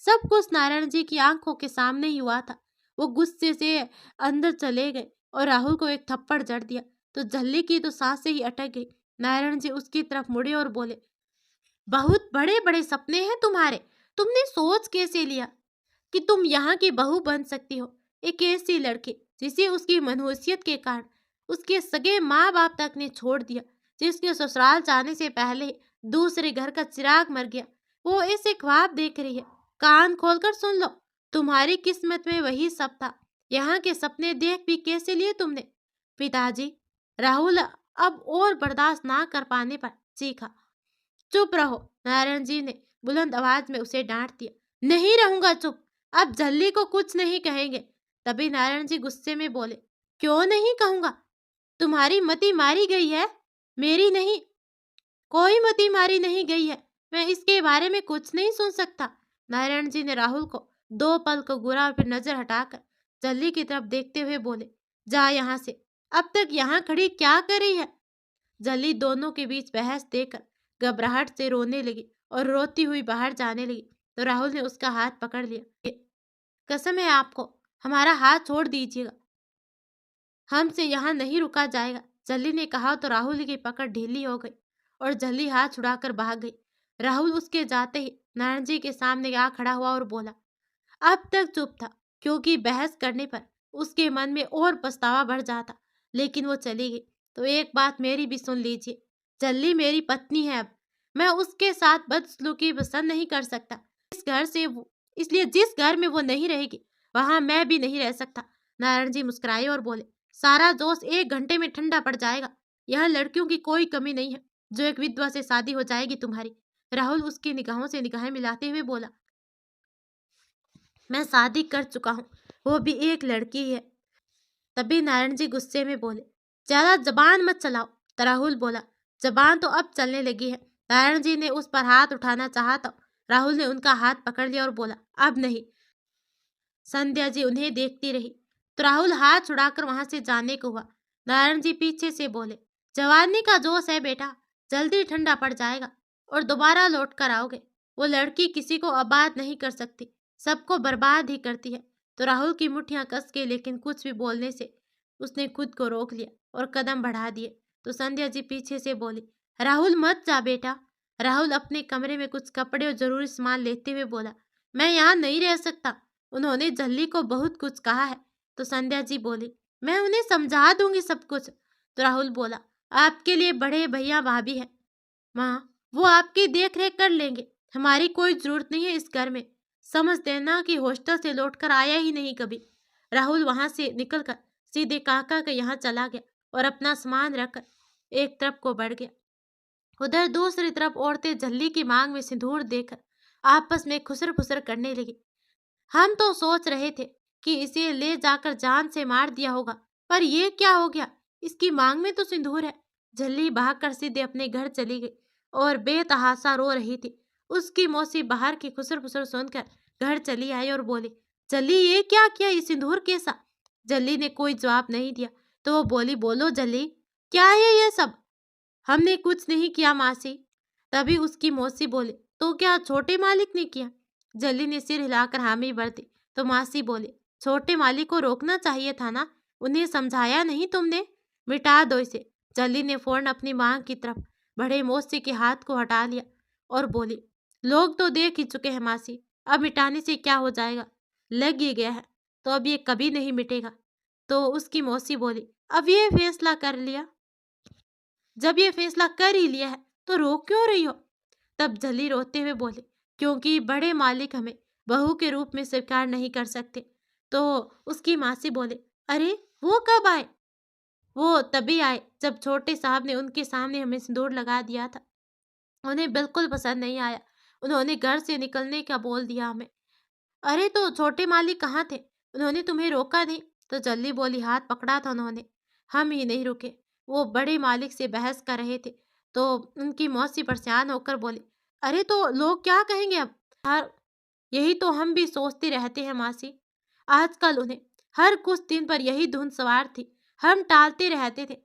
Speaker 1: सब कुछ नारायण जी की आंखों के सामने ही हुआ था। वो गुस्से से अंदर चले गए और राहुल को एक थप्पड़ जड़ दिया तो झल्ली की तो सांसें ही अटक गई। नारायण जी उसकी तरफ मुड़े और बोले, बहुत बड़े बड़े सपने हैं तुम्हारे, तुमने सोच कैसे लिया कि तुम यहाँ की बहू बन सकती हो? एक ऐसी लड़की जिसे उसकी मनहूसियत के कारण उसके सगे माँ बाप तक ने छोड़ दिया, जिसके ससुराल जाने से पहले दूसरे घर का चिराग मर गया, वो ऐसे ख्वाब देख रही है। कान खोलकर सुन लो, तुम्हारी किस्मत में वही सब था। यहाँ के सपने देख भी कैसे लिए तुमने? पिताजी, राहुल अब और बर्दाश्त ना कर पाने पर चीखा। चुप रहो, नारायण जी ने बुलंद आवाज में उसे डांट दिया। नहीं रहूंगा चुप, अब झल्ली को कुछ नहीं कहेंगे। तभी नारायण जी गुस्से में बोले, क्यों नहीं कहूंगा? तुम्हारी मति मारी गई है, मेरी नहीं। कोई मति मारी नहीं गई है, मैं इसके बारे में कुछ नहीं सुन सकता। नारायण जी ने राहुल को 2 पल को घूरा और फिर नजर हटाकर जल्ली की तरफ देखते हुए बोले, जा यहाँ से, अब तक यहाँ खड़ी क्या कर रही है? जल्ली दोनों के बीच बहस देकर घबराहट से रोने लगी और रोती हुई बाहर जाने लगी तो राहुल ने उसका हाथ पकड़ लिया। कसम है आपको, हमारा हाथ छोड़ दीजिएगा, हमसे यहाँ नहीं रुका जाएगा। जल्ली ने कहा तो राहुल की पकड़ ढीली हो गई और जल्ली हाथ छुड़ाकर भाग गई। राहुल उसके जाते ही नारायण जी के सामने आ खड़ा हुआ और बोला। अब तक चुप था क्योंकि बहस करने पर उसके मन में और पछतावा बढ़ जाता, लेकिन वो चली गई। तो एक बात मेरी भी सुन लीजिए, जल्ली मेरी पत्नी है। अब मैं उसके साथ बदसलूकी पसंद नहीं कर सकता। इस घर से वो इसलिए जिस घर में वो नहीं रहेगी वहां मैं भी नहीं रह सकता। नारायण जी मुस्कुराए और बोले, सारा जोश 1 घंटे में ठंडा पड़ जाएगा। यहाँ लड़कियों की कोई कमी नहीं है जो एक विधवा से शादी हो जाएगी तुम्हारी। राहुल उसकी निगाहों से निगाहें मिलाते हुए बोला, मैं शादी कर चुका हूँ, वो भी एक लड़की है। तभी नारायण जी गुस्से में बोले, ज्यादा जबान मत चलाओ। राहुल बोला, जबान तो अब चलने लगी है। नारायण जी ने उस पर हाथ उठाना चाहा तो राहुल ने उनका हाथ पकड़ लिया और बोला, अब नहीं। संध्या जी उन्हें देखती रही तो राहुल हाथ छुड़ाकर वहां से जाने को हुआ। नारायण जी पीछे से बोले, जवानी का जोश है बेटा, जल्दी ठंडा पड़ जाएगा और दोबारा लौट कर आओगे। वो लड़की किसी को आबाद नहीं कर सकती, सबको बर्बाद ही करती है। तो राहुल की मुट्ठियां कस के लेकिन कुछ भी बोलने से उसने खुद को रोक लिया और कदम बढ़ा दिए। तो संध्या जी पीछे से बोली, राहुल मत जा बेटा। राहुल अपने कमरे में कुछ कपड़े और जरूरी सामान लेते हुए बोला, मैं यहाँ नहीं रह सकता। उन्होंने जल्ली को बहुत कुछ कहा है। तो संध्या जी बोली, मैं उन्हें समझा दूंगी सब कुछ। तो राहुल बोला, आपके लिए बड़े भैया भाभी है माँ, वो आपकी देख रेख कर लेंगे। हमारी कोई जरूरत नहीं है इस घर में। समझ देना कि हॉस्टल से लौटकर आया ही नहीं कभी। राहुल वहां से निकलकर सीधे काका के यहाँ चला गया और अपना सामान रखकर एक तरफ को बढ़ गया। उधर दूसरी तरफ औरतें झल्ली की मांग में सिंदूर देकर आपस में खुसर फुसर करने लगी। हम तो सोच रहे थे कि इसे ले जाकर जान से मार दिया होगा, पर ये क्या हो गया? इसकी मांग में तो सिंदूर है। झल्ली भागकर सीधे अपने घर चली गई और बेतहासा रो रही थी। उसकी मौसी बाहर की खुसर फुसर सुनकर घर चली आई और बोली, जल्ली ये क्या किया? ये सिंदूर कैसा? जल्ली ने कोई जवाब नहीं दिया तो वो बोली, बोलो जल्ली, क्या है ये सब? हमने कुछ नहीं किया मासी। तभी उसकी मौसी बोली, तो क्या छोटे मालिक ने किया? जल्ली ने सिर हिलाकर हामी भर दी तो मासी बोली, छोटे मालिक को रोकना चाहिए था ना, उन्हें समझाया नहीं तुमने? मिटा दो इसे। जल्ली ने फौरन अपनी मां की तरफ बड़े मौसी के हाथ को हटा लिया और बोली, लोग तो देख ही चुके हैं मासी, अब मिटाने से क्या हो जाएगा, लग ही गया है तो अब ये कभी नहीं मिटेगा। तो उसकी मौसी बोली, अब ये फैसला कर लिया, जब ये फैसला कर ही लिया है तो रोक क्यों रही हो? तब जली रोते हुए बोले, क्योंकि बड़े मालिक हमें बहू के रूप में स्वीकार नहीं कर सकते। तो उसकी मासी बोले, अरे वो कब आए? वो तभी आए जब छोटे साहब ने उनके सामने हमें सिंदूर लगा दिया था। उन्हें बिल्कुल पसंद नहीं आया, उन्होंने घर से निकलने का बोल दिया हमें। अरे तो छोटे मालिक कहाँ थे? उन्होंने तुम्हें रोका नहीं? तो जल्दी बोली, हाथ पकड़ा था उन्होंने, हम ही नहीं रुके। वो बड़े मालिक से बहस कर रहे थे। तो उनकी मौसी परेशान होकर बोली, अरे तो लोग क्या कहेंगे अब? हर यही तो हम भी सोचते रहते हैं मासी। आजकल उन्हें हर कुछ दिन पर यही धुन सवार थी, हम टालते रहते थे,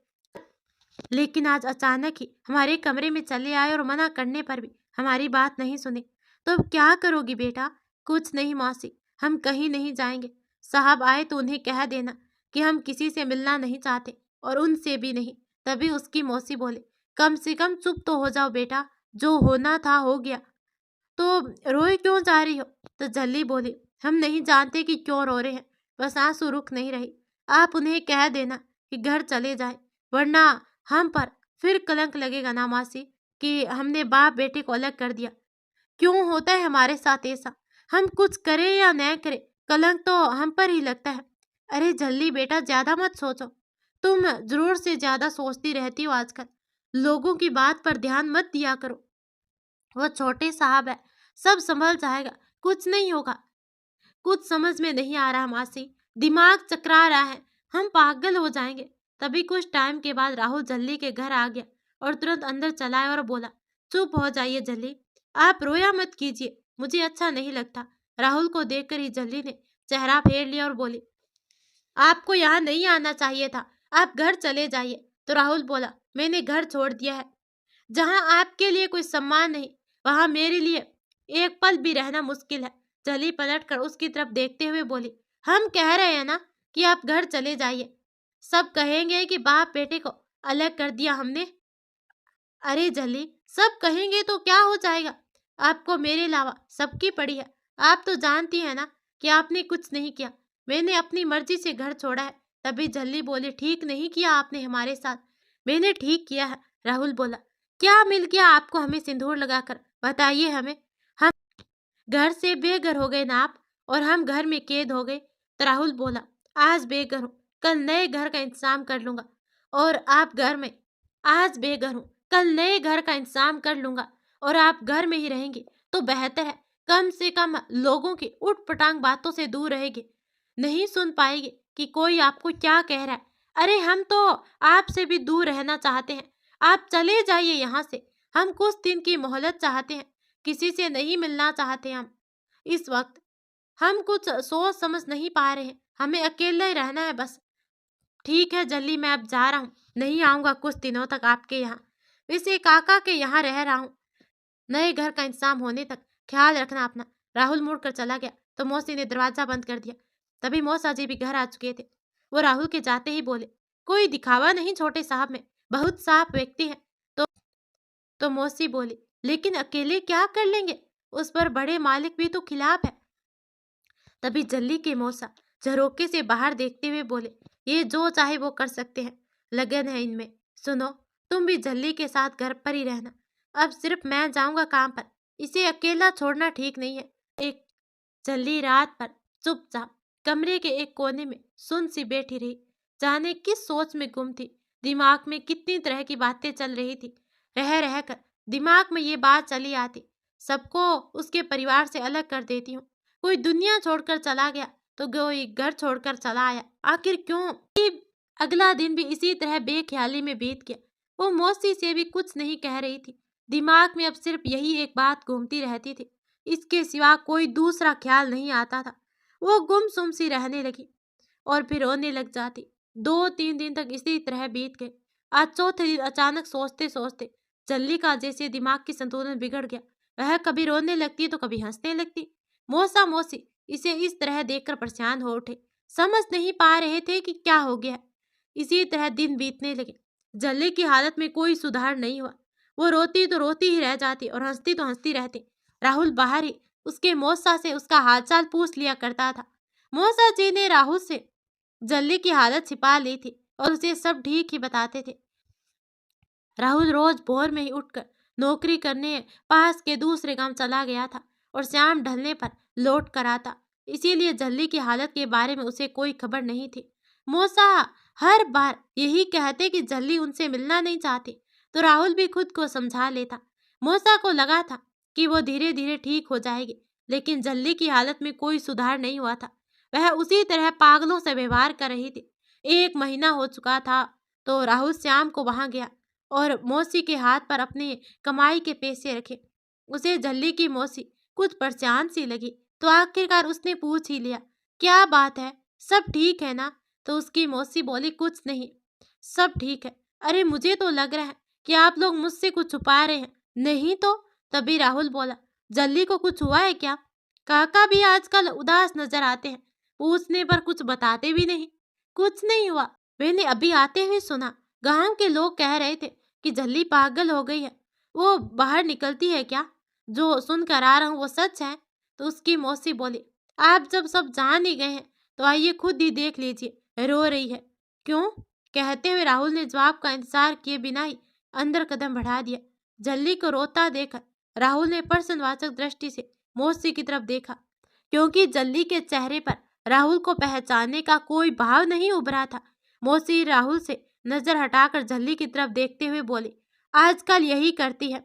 Speaker 1: लेकिन आज अचानक ही हमारे कमरे में चले आए और मना करने पर भी हमारी बात नहीं सुनी। तो अब क्या करोगी बेटा? कुछ नहीं मौसी, हम कहीं नहीं जाएंगे। साहब आए तो उन्हें कह देना कि हम किसी से मिलना नहीं चाहते और उनसे भी नहीं। तभी उसकी मौसी बोले, कम से कम चुप तो हो जाओ बेटा, जो होना था हो गया, तो रोए क्यों जा रही हो? तो जल्ली बोली, हम नहीं जानते कि क्यों रो रहे हैं, बस आंसू रुक नहीं रही। आप उन्हें कह देना कि घर चले जाए, वरना हम पर फिर कलंक लगेगा ना मासी कि हमने बाप बेटे को अलग कर दिया। क्यों होता है हमारे साथ ऐसा? हम कुछ करें या न करें, कलंक तो हम पर ही लगता है। अरे जल्दी बेटा, ज्यादा मत सोचो, तुम जरूर से ज्यादा सोचती रहती हो आजकल। लोगों की बात पर ध्यान मत दिया करो। वो छोटे साहब है, सब संभल जाएगा, कुछ नहीं होगा। कुछ समझ में नहीं आ रहा मासी, दिमाग चकरा रहा है, हम पागल हो जाएंगे। तभी कुछ टाइम के बाद राहुल जल्दी के घर आ गया और तुरंत अंदर चला आया और बोला, चुप हो जाइए जल्दी, आप रोया मत कीजिए, मुझे अच्छा नहीं लगता। राहुल को देखकर ही जल्दी ने चेहरा फेर लिया और बोली, आपको यहाँ नहीं आना चाहिए था, आप घर चले जाइए। तो राहुल बोला, मैंने घर छोड़ दिया है। जहाँ आपके लिए कोई सम्मान नहीं, वहाँ मेरे लिए एक पल भी रहना मुश्किल है। जली पलट कर उसकी तरफ देखते हुए बोली, हम कह रहे हैं ना कि आप घर चले जाइए। सब कहेंगे कि बाप बेटे को अलग कर दिया हमने। अरे जली, सब कहेंगे तो क्या हो जाएगा? आपको मेरे अलावा सबकी पड़ी है। आप तो जानती है ना कि आपने कुछ नहीं किया, मैंने अपनी मर्जी से घर छोड़ा है। तभी जल्ली बोली, ठीक नहीं किया आपने हमारे साथ। मैंने ठीक किया है। राहुल बोला, क्या मिल गया आपको हमें सिंदूर लगाकर? बताइए हमें। हम घर से बेघर हो गए ना आप, और हम घर में कैद हो गए। तो राहुल बोला, आज बेघर हूँ, कल नए घर का इंतजाम कर लूंगा। और आप घर में, आज बेघर हूँ, कल नए घर का इंतजाम कर लूंगा और आप घर में ही रहेंगे तो बेहतर है। कम से कम लोगों की उठपटांग बातों से दूर रहेंगे, नहीं सुन पाएंगे कि कोई आपको क्या कह रहा है। अरे हम तो आपसे भी दूर रहना चाहते हैं, आप चले जाइए यहाँ से। हम कुछ दिन की मोहलत चाहते हैं, किसी से नहीं मिलना चाहते हम इस वक्त। हम कुछ सोच समझ नहीं पा रहे हैं, हमें अकेले ही रहना है बस। ठीक है जल्दी, मैं अब जा रहा हूँ, नहीं आऊँगा कुछ दिनों तक आपके यहाँ। वैसे काका के यहाँ रह रहा हूँ, नए घर का इंतजाम होने तक ख्याल रखना अपना। राहुल मुड़कर चला गया तो मौसी ने दरवाजा बंद कर दिया। तभी मौसा जी भी घर आ चुके थे। वो राहुल के जाते ही बोले, कोई दिखावा नहीं छोटे साहब में, बहुत साफ व्यक्ति है। तो मौसी बोली, लेकिन अकेले क्या कर लेंगे? उस पर बड़े मालिक भी तो खिलाफ है। तभी जल्ली के मौसा झरोके से बाहर देखते हुए बोले, ये जो चाहे वो कर सकते हैं, लगन है इनमें। सुनो, तुम भी जल्ली के साथ घर पर ही रहना, अब सिर्फ मैं जाऊंगा काम पर, इसे अकेला छोड़ना ठीक नहीं है। एक जल्ली रात पर चुपचाप कमरे के एक कोने में सुन सी बैठी रही, जाने किस सोच में गुम थी। दिमाग में कितनी तरह की बातें चल रही थी। रह रह कर दिमाग में ये बात चली आती, सबको उसके परिवार से अलग कर देती हूँ। कोई दुनिया छोड़कर चला गया तो कोई घर छोड़कर चला आया, आखिर क्यों? अगला दिन भी इसी तरह बेख्याली में बीत गया। वो मौसी से भी कुछ नहीं कह रही थी, दिमाग में अब सिर्फ यही एक बात घूमती रहती थी, इसके सिवा कोई दूसरा ख्याल नहीं आता था। वो गुमसुम सी रहने लगी और फिर रोने लग जाती। 2-3 दिन तक इसी तरह बीत गए। आज चौथे दिन अचानक सोचते सोचते जल्ली का जैसे दिमाग की संतुलन बिगड़ गया। वह कभी रोने लगती तो कभी हंसने लगती। मौसा मौसी इसे इस तरह देखकर परेशान हो उठे, समझ नहीं पा रहे थे कि क्या हो गया। इसी तरह दिन बीतने लगे। जल्ली की हालत में कोई सुधार नहीं हुआ। वो रोती तो रोती ही रह जाती और हंसती तो हंसती रहती। राहुल बाहर ही उसके मौसा से उसका हालचाल पूछ लिया करता था। मौसा जी ने राहुल से जल्दी की हालत छिपा ली थी और उसे सब ठीक ही बताते थे। राहुल रोज भोर में ही उठकर नौकरी करने पास के दूसरे गांव चला गया था और शाम ढलने पर लौट कर आता, इसीलिए जल्दी की हालत के बारे में उसे कोई खबर नहीं थी। मौसा हर बार यही कहते कि जल्दी उनसे मिलना नहीं चाहती, तो राहुल भी खुद को समझा लेता। मौसा को लगा था कि वो धीरे धीरे ठीक हो जाएगी, लेकिन जल्दी की हालत में कोई सुधार नहीं हुआ था। वह उसी तरह पागलों से व्यवहार कर रही थी। 1 महीना हो चुका था तो राहुल शाम को वहां गया और मौसी के हाथ पर अपने कमाई के पैसे रखे। उसे जल्दी की मौसी कुछ परेशान सी लगी, तो आखिरकार उसने पूछ ही लिया, क्या बात है, सब ठीक है ना? तो उसकी मौसी बोली, कुछ नहीं, सब ठीक है। अरे मुझे तो लग रहा है कि आप लोग मुझसे कुछ छुपा रहे हैं। नहीं तो? तभी राहुल बोला, जल्दी को कुछ हुआ है क्या? काका भी आजकल उदास नजर आते हैं, पूछने पर कुछ बताते भी नहीं। कुछ नहीं हुआ, मैंने अभी आते हुए सुना, गांव के लोग कह रहे थे कि जल्दी पागल हो गई है, वो बाहर निकलती है क्या? जो सुनकर आ रहा हूँ वो सच है? तो उसकी मौसी बोली, आप जब सब जान ही गए हैं तो आइए खुद ही देख लीजिए, रो रही है। क्यों? कहते हुए राहुल ने जवाब का इंतजार किए बिना ही अंदर कदम बढ़ा दिया। जल्दी को रोता देखकर राहुल ने प्रश्नवाचक दृष्टि से मौसी की तरफ देखा, क्योंकि जल्दी के चेहरे पर राहुल को पहचानने का कोई भाव नहीं उभरा था। मौसी राहुल से नजर हटाकर झल्ली की तरफ देखते हुए बोली, आजकल यही करती है,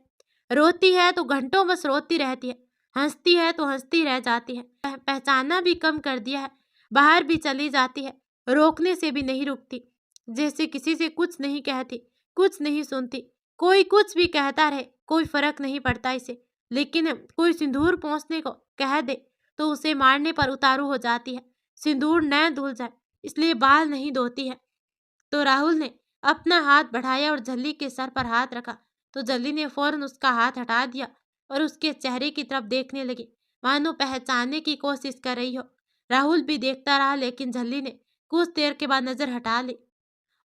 Speaker 1: रोती है तो घंटों बस रोती रहती है, हंसती है तो हंसती रह जाती है, पहचानना भी कम कर दिया है, बाहर भी चली जाती है, रोकने से भी नहीं रुकती, जैसे किसी से कुछ नहीं कहती, कुछ नहीं सुनती, कोई कुछ भी कहता रहे कोई फर्क नहीं पड़ता इसे, लेकिन कोई सिंदूर पोंछने को कह दे तो उसे मारने पर उतारू हो जाती है, सिंदूर न धुल जाए इसलिए बाल नहीं धोती है। तो राहुल ने अपना हाथ बढ़ाया और झल्ली के सर पर हाथ रखा, तो झल्ली ने फौरन उसका हाथ हटा दिया और उसके चेहरे की तरफ देखने लगी, मानो पहचानने की कोशिश कर रही हो। राहुल भी देखता रहा, लेकिन झल्ली ने कुछ देर के बाद नजर हटा ली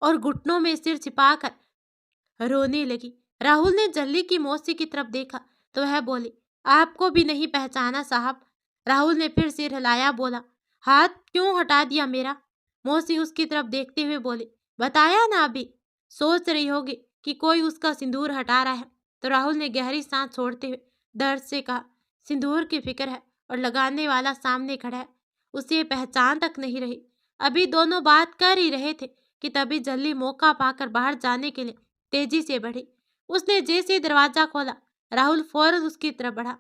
Speaker 1: और घुटनों में सिर छिपाकर रोने लगी। राहुल ने झल्ली की मौसी की तरफ देखा तो वह बोली, आपको भी नहीं पहचाना साहब? राहुल ने फिर सिर हिलाया, बोला, हाथ क्यों हटा दिया मेरा? मौसी उसकी तरफ देखते हुए बोली, बताया ना अभी। सोच रही होगी कि कोई उसका सिंदूर हटा रहा है। तो राहुल ने गहरी सांस छोड़ते हुए दर्द से कहा, सिंदूर की फिक्र है और लगाने वाला सामने खड़ा है, उसे पहचान तक नहीं रही। अभी दोनों बात कर ही रहे थे कि तभी झल्ली मौका पाकर बाहर जाने के लिए तेजी से बढ़ी। उसने जैसे दरवाजा खोला, राहुल फौरन उसकी तरफ बढ़ा।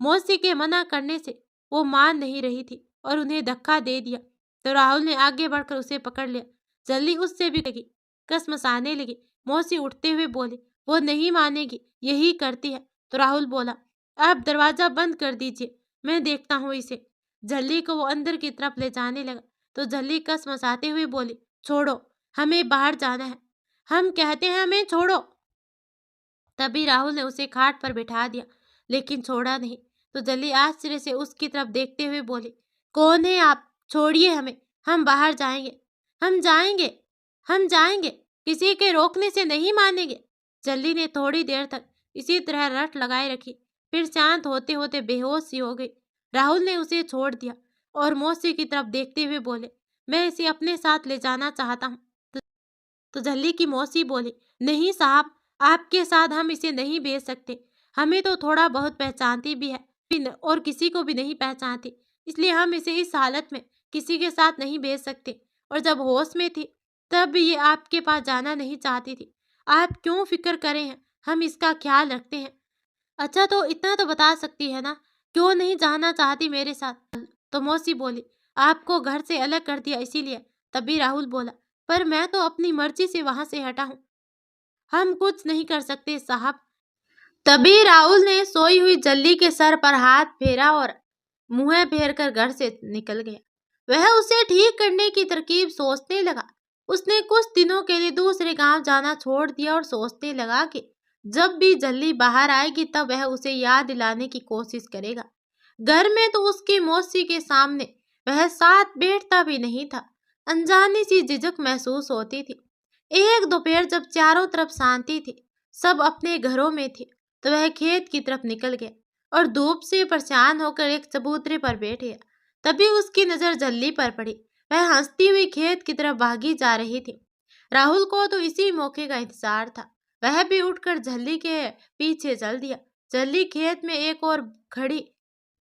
Speaker 1: मौसी के मना करने से वो मान नहीं रही थी और उन्हें धक्का दे दिया, तो राहुल ने आगे बढ़कर उसे पकड़ लिया। जल्दी उससे भी लगी, कसमसाने लगी। मौसी उठते हुए बोली, वो नहीं मानेगी, यही करती है। तो राहुल बोला, आप दरवाजा बंद कर दीजिए, मैं देखता हूँ इसे। झल्ली को वो अंदर की तरफ ले जाने लगा, तो झल्ली कसमसाते हुए बोली, छोड़ो, हमें बाहर जाना है, हम कहते हैं हमें छोड़ो। तभी राहुल ने उसे खाट पर बिठा दिया, लेकिन छोड़ा नहीं। तो जल्ली आश्चर्य से उसकी तरफ देखते हुए बोली, कौन है आप? छोड़िए हमें, हम बाहर जाएंगे, हम जाएंगे, हम जाएंगे, किसी के रोकने से नहीं मानेंगे। जल्ली ने थोड़ी देर तक इसी तरह रट लगाए रखी, फिर शांत होते होते बेहोश सी हो गई। राहुल ने उसे छोड़ दिया और मौसी की तरफ देखते हुए बोले, मैं इसे अपने साथ ले जाना चाहता हूँ। तो झल्ली की मौसी बोली, नहीं साहब, आपके साथ हम इसे नहीं भेज सकते, हमें तो थोड़ा बहुत पहचानती भी है और किसी को भी नहीं पहचानती, इसलिए हम इसे इस हालत में किसी के साथ नहीं भेज सकते। और जब होश में थी तब भी ये आपके पास जाना नहीं चाहती थी। आप क्यों फिक्र करें हैं, हम इसका ख्याल रखते हैं। अच्छा, तो इतना तो बता सकती है ना, क्यों नहीं जाना चाहती मेरे साथ? तो मौसी बोली, आपको घर से अलग कर दिया इसीलिए। तभी राहुल बोला, पर मैं तो अपनी मर्जी से वहां से हटा हूँ, हम कुछ नहीं कर सकते साहब। तभी राहुल ने सोई हुई जल्ली के सर पर हाथ फेरा और मुंह फेर कर घर से निकल गया। वह उसे ठीक करने की तरकीब सोचने लगा। उसने कुछ दिनों के लिए दूसरे गांव जाना छोड़ दिया और सोचने लगा कि जब भी जल्ली बाहर आएगी तब वह उसे याद दिलाने की कोशिश करेगा। घर में तो उसकी मौसी के सामने वह साथ बैठता भी नहीं था। अनजानी सी झिझक महसूस होती थी। एक दोपहर जब चारों तरफ शांति थी, सब अपने घरों में थे, तो वह खेत की तरफ निकल गया और धूप से परेशान होकर एक चबूतरे पर बैठ गया। तभी उसकी नजर जल्ली पर पड़ी। वह हंसती हुई खेत की तरफ भागी जा रही थी। राहुल को तो इसी मौके का इंतजार था। वह भी उठकर झल्ली के पीछे चल दिया। झल्ली खेत में एक और खड़ी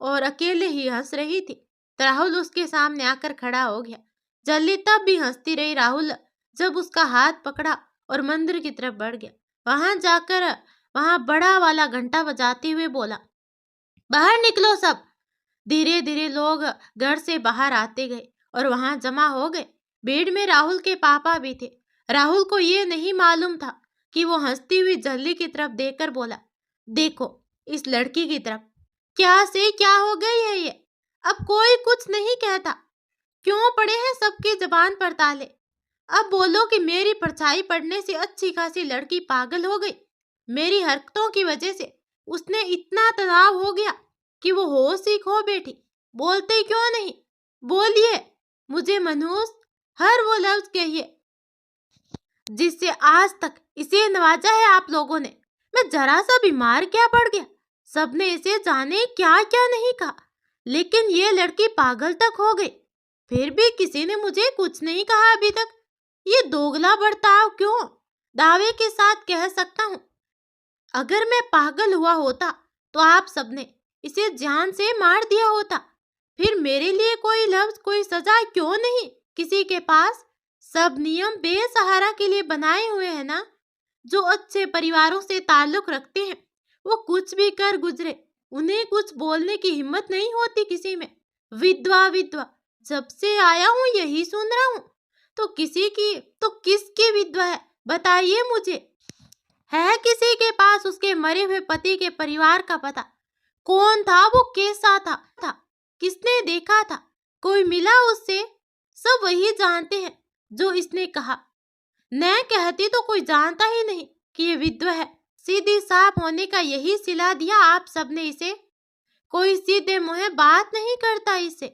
Speaker 1: और अकेले ही हंस रही थी। तो राहुल उसके सामने आकर खड़ा हो गया। झल्ली तब भी हंसती रही। राहुल जब उसका हाथ पकड़ा और मंदिर की तरफ बढ़ गया, वहां जाकर वहां बड़ा वाला घंटा बजाते हुए बोला, बाहर निकलो सब। धीरे धीरे लोग घर से बाहर आते गए और वहां जमा हो गए। भीड़ में राहुल के पापा भी थे। राहुल को ये नहीं मालूम था कि वो हंसती हुई झल्ली की तरफ देखकर बोला, देखो इस लड़की की तरफ, क्या से क्या हो गई है ये, अब कोई कुछ नहीं कहता, क्यों पड़े हैं सबकी जबान पर ताले। अब बोलो कि मेरी परछाई पड़ने से अच्छी खासी लड़की पागल हो गई, मेरी हरकतों की वजह से उसने इतना तनाव हो गया कि वो होश ही खो बैठी। बोलते क्यों नहीं, बोलिए, मुझे मनहूस हर वो लफ्ज कहिए जिससे आज तक इसे नवाजा है आप लोगों ने। मैं जरा सा बीमार क्या पड़ गया, सबने इसे जाने क्या क्या नहीं कहा, लेकिन ये लड़की पागल तक हो गई, फिर भी किसी ने मुझे कुछ नहीं कहा अभी तक। ये दोगला बर्ताव क्यों? दावे के साथ कह सकता हूँ, अगर मैं पागल हुआ होता तो आप सबने इसे जान से मार दिया होता। फिर मेरे लिए कोई लफ्ज, कोई सजा क्यों नहीं किसी के पास? सब नियम बेसहारा के लिए बनाए हुए हैं ना। जो अच्छे परिवारों से ताल्लुक रखते हैं वो कुछ भी कर गुजरे, उन्हें कुछ बोलने की हिम्मत नहीं होती किसी में। विधवा विधवा, जब से आया हूँ यही सुन रहा हूँ। तो किसी की तो किसकी विधवा है, बताइए मुझे। है किसी के पास उसके मरे हुए पति के परिवार का पता? कौन था वो, कैसा था, किसने देखा था, कोई मिला उससे? सब वही जानते हैं जो इसने कहा। न कहती तो कोई जानता ही नहीं कि ये विधवा है। सीधी साफ होने का यही सिला दिया आप सबने इसे। कोई सीधे मुंह बात नहीं करता इससे।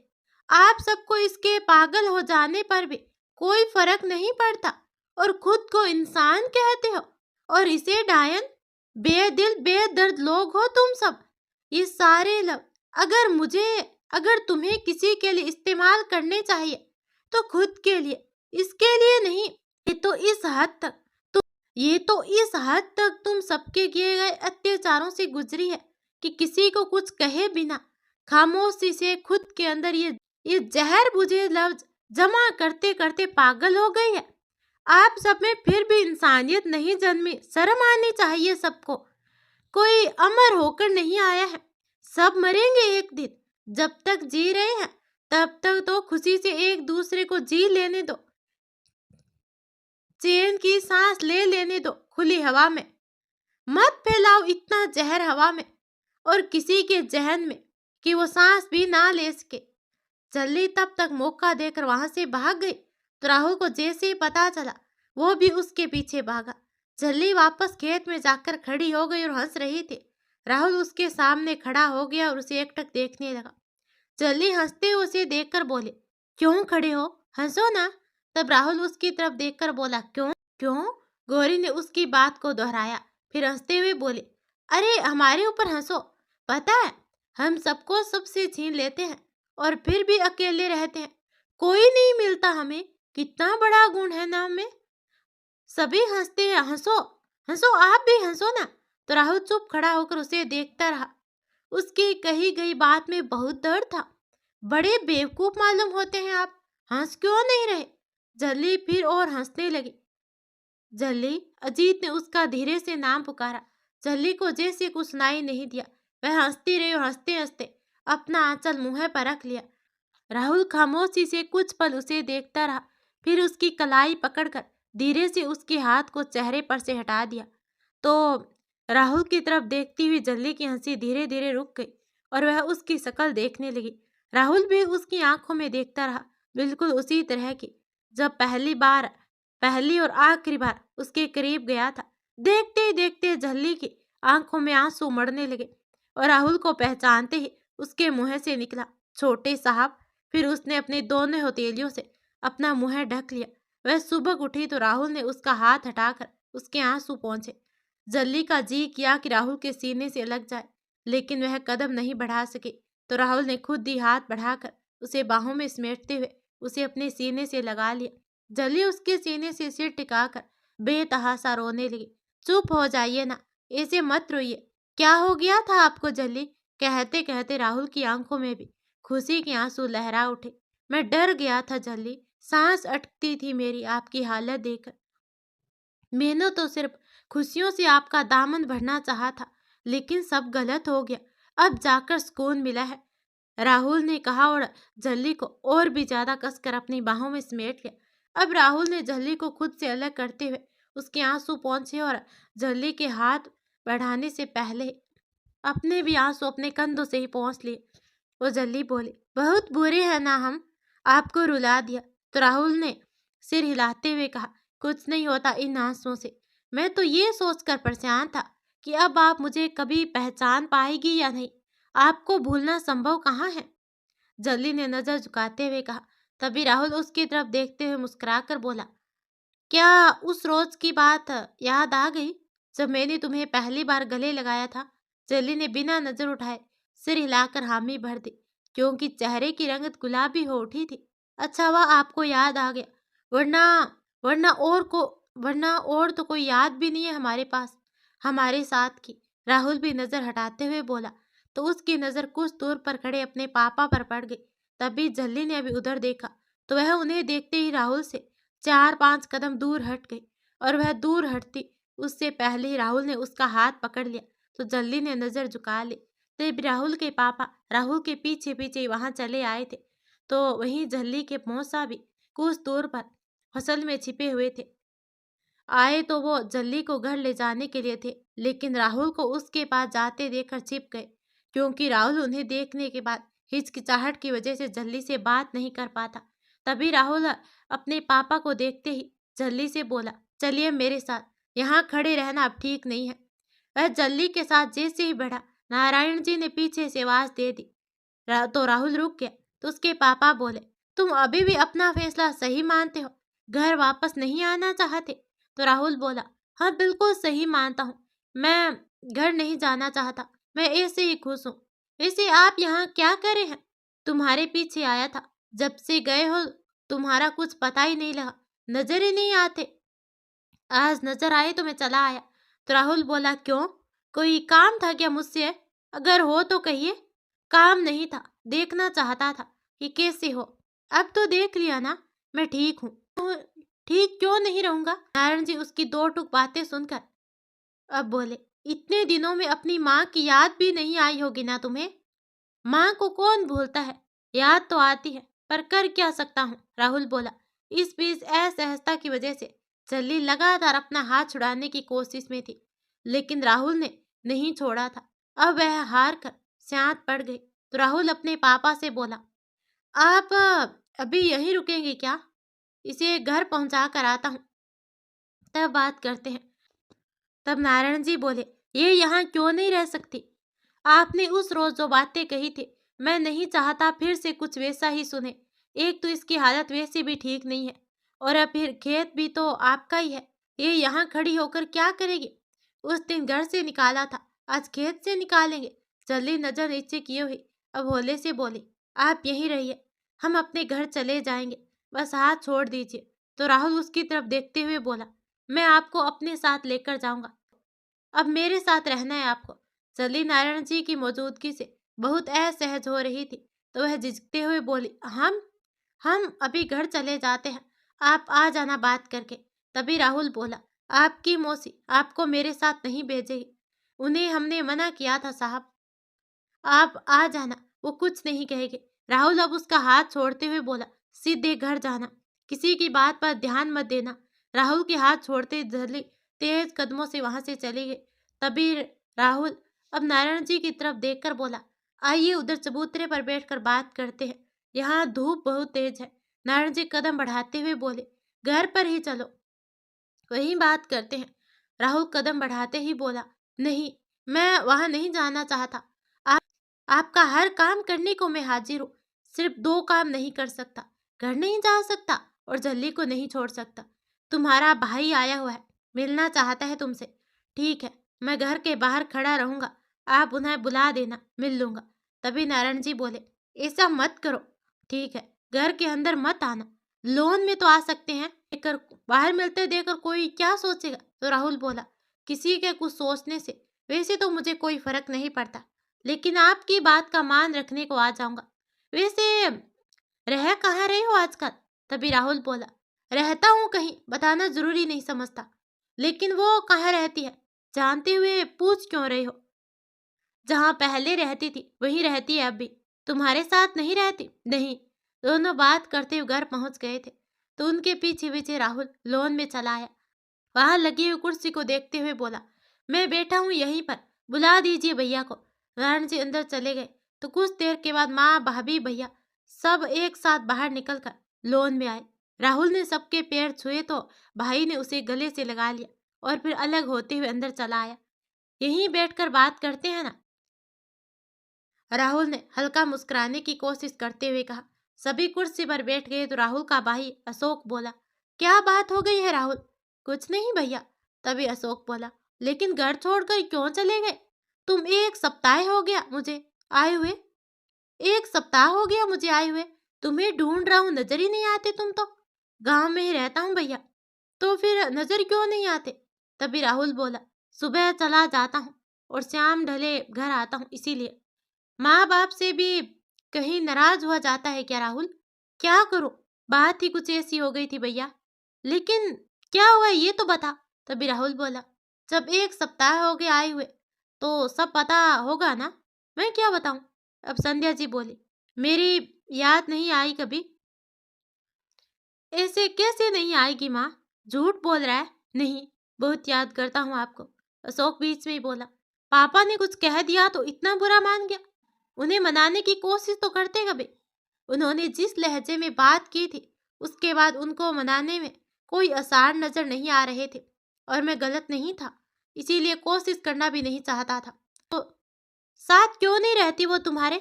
Speaker 1: आप सबको इसके पागल हो जाने पर भी कोई फर्क नहीं पड़ता और खुद को इंसान कहते हो और इसे डायन। बेदिल बेदर्द लोग हो तुम सब। ये सारे लोग अगर तुम्हें किसी के लिए इस्तेमाल करने चाहिए तो खुद के लिए, इसके लिए नहीं। ये तो इस हद तक तुम सबके किए गए अत्याचारों से गुजरी है कि किसी को कुछ कहे बिना खामोशी से खुद के अंदर ये जहर बुझे लफ्ज जमा करते करते पागल हो गई है। आप सब में फिर भी इंसानियत नहीं जन्मी, शर्म आनी चाहिए सबको। कोई अमर होकर नहीं आया है, सब मरेंगे एक दिन। जब तक जी रहे हैं तब तक तो खुशी से एक दूसरे को जी लेने दो, चैन की सांस ले लेने दो खुली हवा में। मत फैलाओ इतना जहर हवा में और किसी के जहन में कि वो सांस भी ना ले सके। जल्दी तब तक मौका देकर वहां से भाग गई तो राहुल को जैसे ही पता चला वो भी उसके पीछे भागा। जल्दी वापस खेत में जाकर खड़ी हो गई और हंस रही थी। राहुल उसके सामने खड़ा हो गया और उसे एकटक देखने लगा। जल्दी हंसते हुए उसे देखकर बोले, क्यों खड़े हो, हंसो ना। तब राहुल उसकी तरफ देखकर बोला, क्यों क्यों? गौरी ने उसकी बात को दोहराया, फिर हंसते हुए बोले, अरे हमारे ऊपर हंसो। पता है हम सबको सबसे छीन लेते हैं और फिर भी अकेले रहते हैं, कोई नहीं मिलता हमें। कितना बड़ा गुण है ना हमें। सभी हंसते हैं, हंसो हंसो, आप भी हंसो ना। तो राहुल चुप खड़ा होकर उसे देखता रहा। उसकी कही गई बात में बहुत दर्द था। बड़े बेवकूफ मालूम होते हैं आप, हंस क्यों नहीं रहे? जल्दी फिर और हंसने लगी। जल्दी, अजीत ने उसका धीरे से नाम पुकारा। जल्दी को जैसे कुछ सुनाई नहीं दिया। वह हंसती रही और हंसते हंसते अपना आंचल मुंह पर रख लिया। राहुल खामोशी से कुछ पल उसे देखता रहा, फिर उसकी कलाई पकड़कर धीरे से उसके हाथ को चेहरे पर से हटा दिया। तो राहुल की तरफ देखती हुई जल्दी की हंसी धीरे धीरे रुक गई और वह उसकी शक्ल देखने लगी। राहुल भी उसकी आंखों में देखता रहा, बिल्कुल उसी तरह की जब पहली और आखिरी बार उसके करीब गया था। देखते ही देखते जल्दी की आंखों में आंसू मड़ने लगे और राहुल को पहचानते ही उसके मुंह से निकला, छोटे साहब। फिर उसने अपने दोनों हथेलियों से अपना मुंह ढक लिया। वह सुबह उठी तो राहुल ने उसका हाथ हटाकर उसके आंसू पोंछे। जल्दी का जी किया कि राहुल के सीने से लग जाए, लेकिन वह कदम नहीं बढ़ा सके। तो राहुल ने खुद ही हाथ बढ़ाकर उसे बाहों में समेटते हुए उसे अपने सीने से लगा लिया। जल्दी उसके सीने से सिर टिकाकर बेतहासा रोने लगी। चुप हो जाइए ना, ऐसे मत रोइए। क्या हो गया था आपको जल्दी? कहते कहते राहुल की आंखों में भी खुशी के आंसू लहरा उठे। मैं डर गया था जल्दी, सांस अटकती थी मेरी आपकी हालत देखकर। मैंने तो सिर्फ खुशियों से आपका दामन भरना चाहा था, लेकिन सब गलत हो गया। अब जाकर सुकून मिला है, राहुल ने कहा और जल्दी को और भी ज्यादा कसकर अपनी बाहों में समेट लिया। अब राहुल ने जल्दी को खुद से अलग करते हुए उसके आंसू पोंछे और जल्दी के हाथ बढ़ाने से पहले अपने भी आंसू अपने कंधों से ही पोंछ लिए। वो जल्दी बोले, बहुत बुरे हैं ना हम, आपको रुला दिया। तो राहुल ने सिर हिलाते हुए कहा, कुछ नहीं होता इन आंसुओं से। मैं तो ये सोचकर परेशान था कि अब आप मुझे कभी पहचान पाएगी या नहीं। आपको भूलना संभव कहाँ है? जल्दी ने नजर झुकाते हुए कहा। तभी राहुल उसकी तरफ देखते हुए मुस्कुराकर बोला, क्या उस रोज की बात याद आ गई जब मैंने तुम्हें पहली बार गले लगाया था? जल्दी ने बिना नजर उठाए सिर हिलाकर हामी भर दी, क्योंकि चेहरे की रंगत गुलाबी हो उठी थी। अच्छा हुआ आपको याद आ गया, वरना वरना और को वरना और तो कोई याद भी नहीं है हमारे पास, हमारे साथ की। राहुल भी नजर हटाते हुए बोला। तो उसकी नजर कुछ दूर पर खड़े अपने पापा पर पड़ गई। तभी जल्दी ने अभी उधर देखा तो वह उन्हें देखते ही राहुल से 4-5 कदम दूर हट गई और वह दूर हटती उससे पहले ही राहुल ने उसका हाथ पकड़ लिया तो जल्दी ने नजर झुका ली। तब राहुल के पापा राहुल के पीछे पीछे वहां चले आए थे तो वहीं जल्दी के मौसा भी कुछ दूर पर फसल में छिपे हुए थे। आए तो वो जल्दी को घर ले जाने के लिए थे, लेकिन राहुल को उसके पास जाते देखकर छिप गए, क्योंकि राहुल उन्हें देखने के बाद हिचकिचाहट की वजह से जल्दी से बात नहीं कर पाता। तभी राहुल अपने पापा को देखते ही जल्दी से बोला, चलिए मेरे साथ, यहाँ खड़े रहना अब ठीक नहीं है। वह जल्दी के साथ जैसे ही बढ़ा, नारायण जी ने पीछे से आवाज दे दी। तो राहुल रुक गया। तो उसके पापा बोले, तुम अभी भी अपना फैसला सही मानते हो, घर वापस नहीं आना चाहते? तो राहुल बोला, हाँ बिल्कुल सही मानता हूँ, मैं घर नहीं जाना चाहता, मैं ऐसे ही खुश हूँ। वैसे आप यहाँ क्या कर रहे हैं? तुम्हारे पीछे आया था, जब से गए हो तुम्हारा कुछ पता ही नहीं लगा, नजर ही नहीं आते। आज नजर आए तो मैं चला आया। तो राहुल बोला, क्यों, कोई काम था क्या मुझसे? अगर हो तो कहिए। काम नहीं था, देखना चाहता था कि कैसे हो। अब तो देख लिया ना, मैं ठीक हूँ। तो ठीक क्यों नहीं रहूंगा? नारायण जी उसकी दो टूक बातें सुनकर अब बोले, इतने दिनों में अपनी माँ की याद भी नहीं आई होगी ना तुम्हें? माँ को कौन भूलता है, याद तो आती है, पर कर क्या सकता हूँ, राहुल बोला। इस बीच असहजता की वजह से जल्ली लगातार अपना हाथ छुड़ाने की कोशिश में थी, लेकिन राहुल ने नहीं छोड़ा था। अब वह हार कर शांत पड़ गई। तो राहुल अपने पापा से बोला, आप अभी यहीं रुकेंगे क्या? इसे घर पहुंचा कर आता हूँ, तब बात करते हैं। तब नारायण जी बोले, ये यहाँ क्यों नहीं रह सकती? आपने उस रोज जो बातें कही थी, मैं नहीं चाहता फिर से कुछ वैसा ही सुने। एक तो इसकी हालत वैसे भी ठीक नहीं है, और अब फिर खेत भी तो आपका ही है, ये यहाँ खड़ी होकर क्या करेगी? उस दिन घर से निकाला था, आज खेत से निकालेंगे? जल्दी नजर नीचे किए हुई अब भोले से बोली, आप यहीं रहिए, हम अपने घर चले जाएंगे, बस हाथ छोड़ दीजिए। तो राहुल उसकी तरफ देखते हुए बोला, मैं आपको अपने साथ लेकर जाऊंगा, अब मेरे साथ रहना है आपको। जल्दी नारायण जी की मौजूदगी से बहुत असहज हो रही थी, तो वह झिझकते हुए बोली, हम अभी घर चले जाते हैं, आप आ जाना बात करके। तभी राहुल बोला, आपकी मौसी आपको मेरे साथ नहीं भेजेगी, उन्हें हमने मना किया था साहब, आप आ जाना, वो कुछ नहीं कहेंगे। राहुल अब उसका हाथ छोड़ते हुए बोला, सीधे घर जाना, किसी की बात पर ध्यान मत देना। राहुल के हाथ छोड़ते जल्दी तेज कदमों से वहां से चली गई। तभी राहुल अब नारायण जी की तरफ देखकर बोला, आइए उधर चबूतरे पर बैठकर बात करते हैं, यहाँ धूप बहुत तेज है। नारायण जी कदम बढ़ाते हुए बोले, घर पर ही चलो, वहीं बात करते हैं। राहुल कदम बढ़ाते ही बोला, नहीं, मैं वहां नहीं जाना चाहता। आप आपका हर काम करने को मैं हाजिर हूँ, सिर्फ दो काम नहीं कर सकता, घर नहीं जा सकता और जल्दी को नहीं छोड़ सकता। तुम्हारा भाई आया हुआ है, मिलना चाहता है तुमसे। ठीक है, मैं घर के बाहर खड़ा रहूंगा, आप उन्हें बुला देना, मिल लूंगा। तभी नारायण जी बोले, ऐसा मत करो, ठीक है, घर के अंदर मत आना, लोन में तो आ सकते हैं, देखकर बाहर मिलते देखकर कोई क्या सोचेगा? तो राहुल बोला, किसी के कुछ सोचने से वैसे तो मुझे कोई फर्क नहीं पड़ता, लेकिन आपकी बात का मान रखने को आ जाऊंगा। वैसे रह कहाँ रहे हो आजकल? तभी राहुल बोला, रहता हूँ कहीं, बताना जरूरी नहीं समझता, लेकिन वो कहाँ रहती है जानते हुए पूछ क्यों रहे हो? जहाँ पहले रहती थी वहीं रहती है अब भी। तुम्हारे साथ नहीं रहती? नहीं। दोनों बात करते हुए घर पहुंच गए थे, तो उनके पीछे पीछे राहुल लॉन में चला आया। वहां लगी हुई कुर्सी को देखते हुए बोला, मैं बैठा हूँ यहीं पर, बुला दीजिए भैया को। नारायण जी अंदर चले गए तो कुछ देर के बाद माँ, भाभी, भैया सब एक साथ बाहर निकलकर लॉन में आए। राहुल ने सबके पैर छुए तो भाई ने उसे गले से लगा लिया और फिर अलग होते हुए अंदर चला आया। यहीं बैठकर बात करते हैं ना? राहुल ने हल्का मुस्कुराने की कोशिश करते हुए कहा। सभी कुर्सी पर बैठ गए तो राहुल का भाई अशोक बोला, क्या बात हो गई है राहुल? कुछ नहीं भैया। तभी अशोक बोला, लेकिन घर छोड़कर क्यों चले गए? तुम एक सप्ताह हो गया मुझे आए हुए, एक सप्ताह हो गया मुझे आए हुए, तुम्हें ढूंढ रहा हूँ, नजर ही नहीं आते तुम तो। गांव में ही रहता हूँ भैया। तो फिर नजर क्यों नहीं आते? तभी राहुल बोला, सुबह चला जाता हूँ और शाम ढले घर आता हूँ, इसीलिए। माँ बाप से भी कहीं नाराज हुआ जाता है क्या राहुल? क्या करूं, बात ही कुछ ऐसी हो गई थी भैया। लेकिन क्या हुआ ये तो बता। तभी राहुल बोला, जब 1 सप्ताह हो गए आए हुए तो सब पता होगा ना। मैं क्या बताऊं। अब संध्या जी बोली, मेरी याद नहीं आई कभी। ऐसे कैसे नहीं आएगी माँ, झूठ बोल रहा है। नहीं, बहुत याद करता हूँ आपको। अशोक बीच में ही बोला, पापा ने कुछ कह दिया तो इतना बुरा मान गया। उन्हें मनाने की कोशिश तो करते कभी। उन्होंने जिस लहजे में बात की थी उसके बाद उनको मनाने में कोई आसार नजर नहीं आ रहे थे। और मैं गलत नहीं था, इसीलिए कोशिश करना भी नहीं चाहता था। तो साथ क्यों नहीं रहती वो तुम्हारे।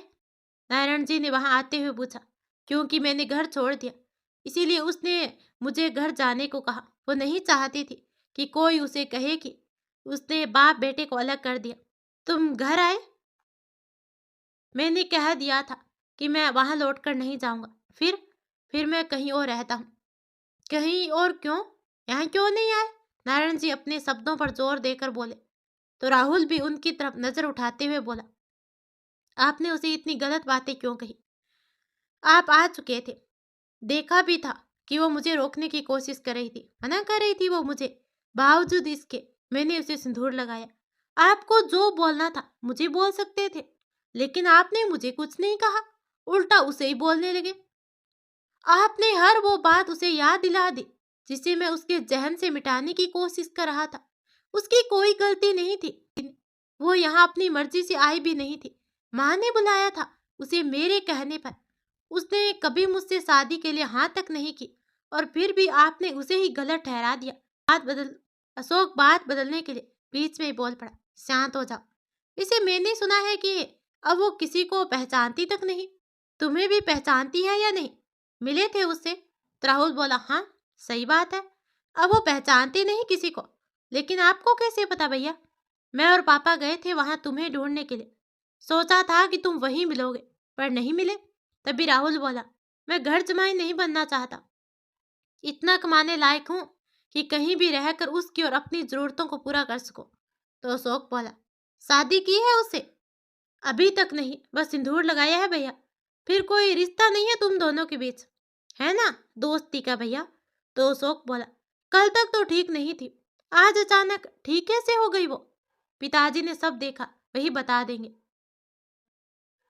Speaker 1: नारायण जी ने वहां आते हुए पूछा। क्योंकि मैंने घर छोड़ दिया, इसीलिए उसने मुझे घर जाने को कहा। वो नहीं चाहती थी कि कोई उसे कहे कि उसने बाप बेटे को अलग कर दिया। तुम घर आए, मैंने कह दिया था कि मैं वहां लौटकर नहीं जाऊंगा। फिर मैं कहीं और रहता हूँ। कहीं और क्यों, यहाँ क्यों नहीं आए। नारायण जी अपने शब्दों पर जोर देकर बोले। तो राहुल भी उनकी तरफ नजर उठाते हुए बोला, आपने उसे इतनी गलत बातें क्यों कही। आप आ चुके थे, देखा भी था कि वो मुझे रोकने की कोशिश कर रही थी, मना कर रही थी वो मुझे। बावजूद इसके मैंने उसे सिंदूर लगाया। आपको जो बोलना था मुझे बोल सकते थे, लेकिन आपने मुझे कुछ नहीं कहा, उल्टा उसे ही बोलने लगे। आपने हर वो बात उसे याद दिला दी जिसे मैं उसके जहन से मिटाने की कोशिश कर रहा था। उसकी कोई गलती नहीं थी। वो यहाँ अपनी मर्जी से आई भी नहीं थी। माँ ने बुलाया था उसे मेरे कहने पर। उसने कभी मुझसे शादी के लिए हाँ तक नहीं की, और फिर भी आपने उसे ही गलत ठहरा दिया। अशोक बात बदलने के लिए बीच में ही बोल पड़ा, शांत हो जाओ। इसे मैंने सुना है कि अब वो किसी को पहचानती तक नहीं। तुम्हें भी पहचानती है या नहीं। मिले थे उससे। तो राहुल बोला, हाँ सही बात है, अब वो पहचानती नहीं किसी को। लेकिन आपको कैसे पता भैया। मैं और पापा गए थे वहां तुम्हें ढूंढने के लिए। सोचा था कि तुम वहीं मिलोगे, पर नहीं मिले। तभी राहुल बोला, मैं घर जमाई नहीं बनना चाहता। इतना कमाने लायक हूँ कि कहीं भी रहकर उसकी और अपनी जरूरतों को पूरा कर सको। तो अशोक बोला, शादी की है उससे। अभी तक नहीं, बस सिंदूर लगाया है भैया। फिर कोई रिश्ता नहीं है तुम दोनों के बीच, है ना, दोस्ती का भैया। तो अशोक बोला, कल तक तो ठीक नहीं थी, आज अचानक ठीक कैसे हो गई वो। पिताजी ने सब देखा, वही बता देंगे।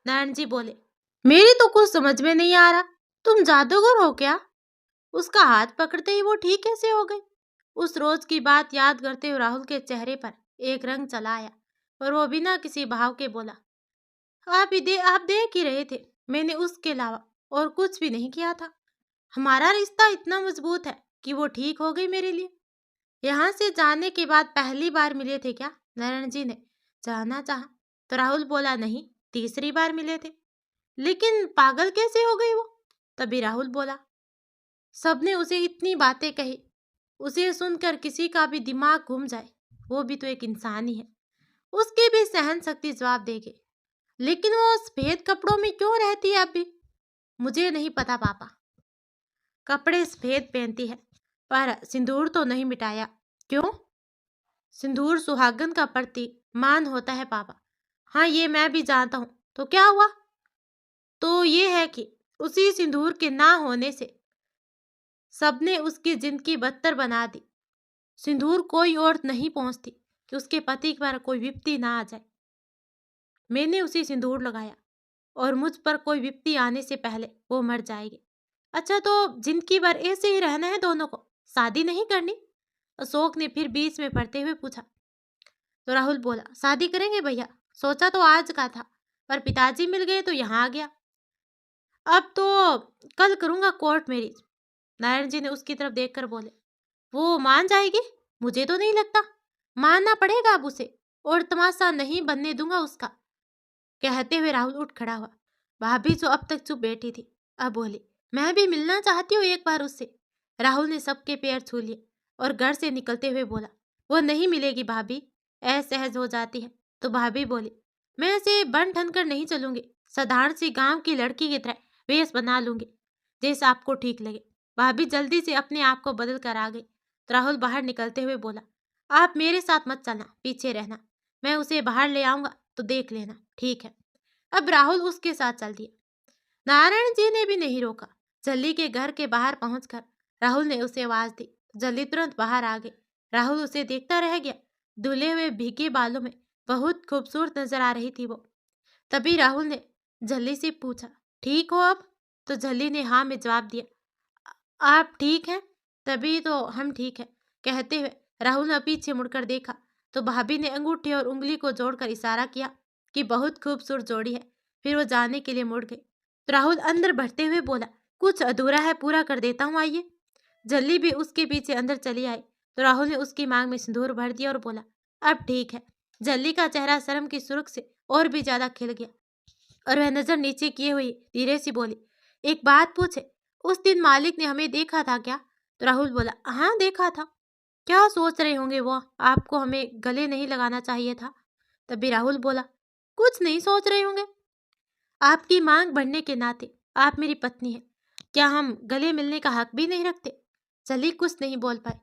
Speaker 1: नारायण जी बोले, मेरी तो कुछ समझ में नहीं आ रहा, तुम जादूगर हो क्या। उसका हाथ पकड़ते ही वो ठीक कैसे हो गई। उस रोज की बात याद करते हुए राहुल के चेहरे पर एक रंग चला आया, और वो बिना किसी भाव के बोला, आप देख ही रहे थे, मैंने उसके अलावा और कुछ भी नहीं किया था। हमारा रिश्ता इतना मजबूत है कि वो ठीक हो गई मेरे लिए। यहाँ से जाने के बाद पहली बार मिले थे क्या, नारायण जी ने जानना चाहा। तो राहुल बोला, नहीं, तीसरी बार मिले थे। लेकिन पागल कैसे हो गई वो। तभी राहुल बोला, सबने उसे इतनी बातें कही, उसे सुनकर किसी का भी दिमाग घूम जाए, वो भी तो एक इंसान ही है, उसकी भी सहन शक्ति जवाब देगी। लेकिन वो सफेद कपड़ों में क्यों रहती है अब भी। मुझे नहीं पता पापा, कपड़े सफेद पहनती है, पर सिंदूर तो नहीं मिटाया। क्यों। सिंदूर सुहागन का प्रतीक मान होता है पापा। हाँ ये मैं भी जानता हूँ, तो क्या हुआ। तो ये है कि उसी सिंदूर के ना होने से सबने उसकी जिंदगी बदतर बना दी। सिंदूर कोई और नहीं पहुंचती कि उसके पति पर कोई विपत्ति ना आ जाए। मैंने उसी सिंदूर लगाया, और मुझ पर कोई विपत्ति आने से पहले वो मर जाएगी। अच्छा तो जिंदगी भर ऐसे ही रहना है दोनों को, शादी नहीं करनी। अशोक ने फिर बीच में पड़ते हुए पूछा। तो राहुल बोला, शादी करेंगे भैया, सोचा तो आज का था, पर पिताजी मिल गए तो यहाँ आ गया। अब तो कल करूंगा कोर्ट मैरिज। नारायण जी ने उसकी तरफ देखकर बोले, वो मान जाएगी। मुझे तो नहीं लगता, मानना पड़ेगा अब उसे, और तमाशा नहीं बनने दूंगा उसका। कहते हुए राहुल उठ खड़ा हुआ। भाभी जो अब तक चुप बैठी थी अब बोली, मैं भी मिलना चाहती हूँ एक बार उससे। राहुल ने सबके पैर छू लिए और घर से निकलते हुए बोला, वो नहीं मिलेगी भाभी, असहज हो जाती है। तो भाभी बोली, मैं ऐसे बन ठन कर नहीं चलूंगी, साधारण सी गांव की लड़की की तरह वेश बना लूंगी, जैसा आपको ठीक लगे। भाभी जल्दी से अपने आप को बदल कर आ गई। तो राहुल बाहर निकलते हुए बोला, आप मेरे साथ मत चलना, पीछे रहना, मैं उसे बाहर ले आऊंगा तो देख लेना, ठीक है। अब राहुल उसके साथ चल दिया। नारायण जी ने भी नहीं रोका। जल्दी के घर के बाहर पहुंचकर राहुल ने उसे आवाज दी, जल्दी तुरंत बाहर आ गई। राहुल उसे देखता रह गया। धुले हुए भीगे बालों में बहुत खूबसूरत नजर आ रही थी वो। तभी राहुल ने झल्ली से पूछा, ठीक हो अब? तो झल्ली ने हाँ में जवाब दिया। आप ठीक हैं? तभी तो हम ठीक हैं, कहते हुए राहुल ने पीछे मुड़कर देखा तो भाभी ने अंगूठे और उंगली को जोड़कर इशारा किया कि बहुत खूबसूरत जोड़ी है। फिर वो जाने के लिए मुड़ गई तो राहुल अंदर बढ़ते हुए बोला, कुछ अधूरा है, पूरा कर देता हूँ, आइए। जल्ली भी उसके पीछे अंदर चली आई तो राहुल ने उसकी मांग में सिंदूर भर दिया और बोला, अब ठीक है। जल्ली का चेहरा शर्म की सुर्ख से और भी ज्यादा खिल गया और वह नजर नीचे किए हुई धीरे से बोली, एक बात पूछे, उस दिन मालिक ने हमें देखा था क्या? तो राहुल बोला, हाँ देखा था। क्या सोच रहे होंगे वो? आपको हमें गले नहीं लगाना चाहिए था। तभी राहुल बोला, कुछ नहीं सोच रहे होंगे। आपकी मांग बढ़ने के नाते आप मेरी पत्नी हैं, क्या हम गले मिलने का हक भी नहीं रखते? चली कुछ नहीं बोल पाई,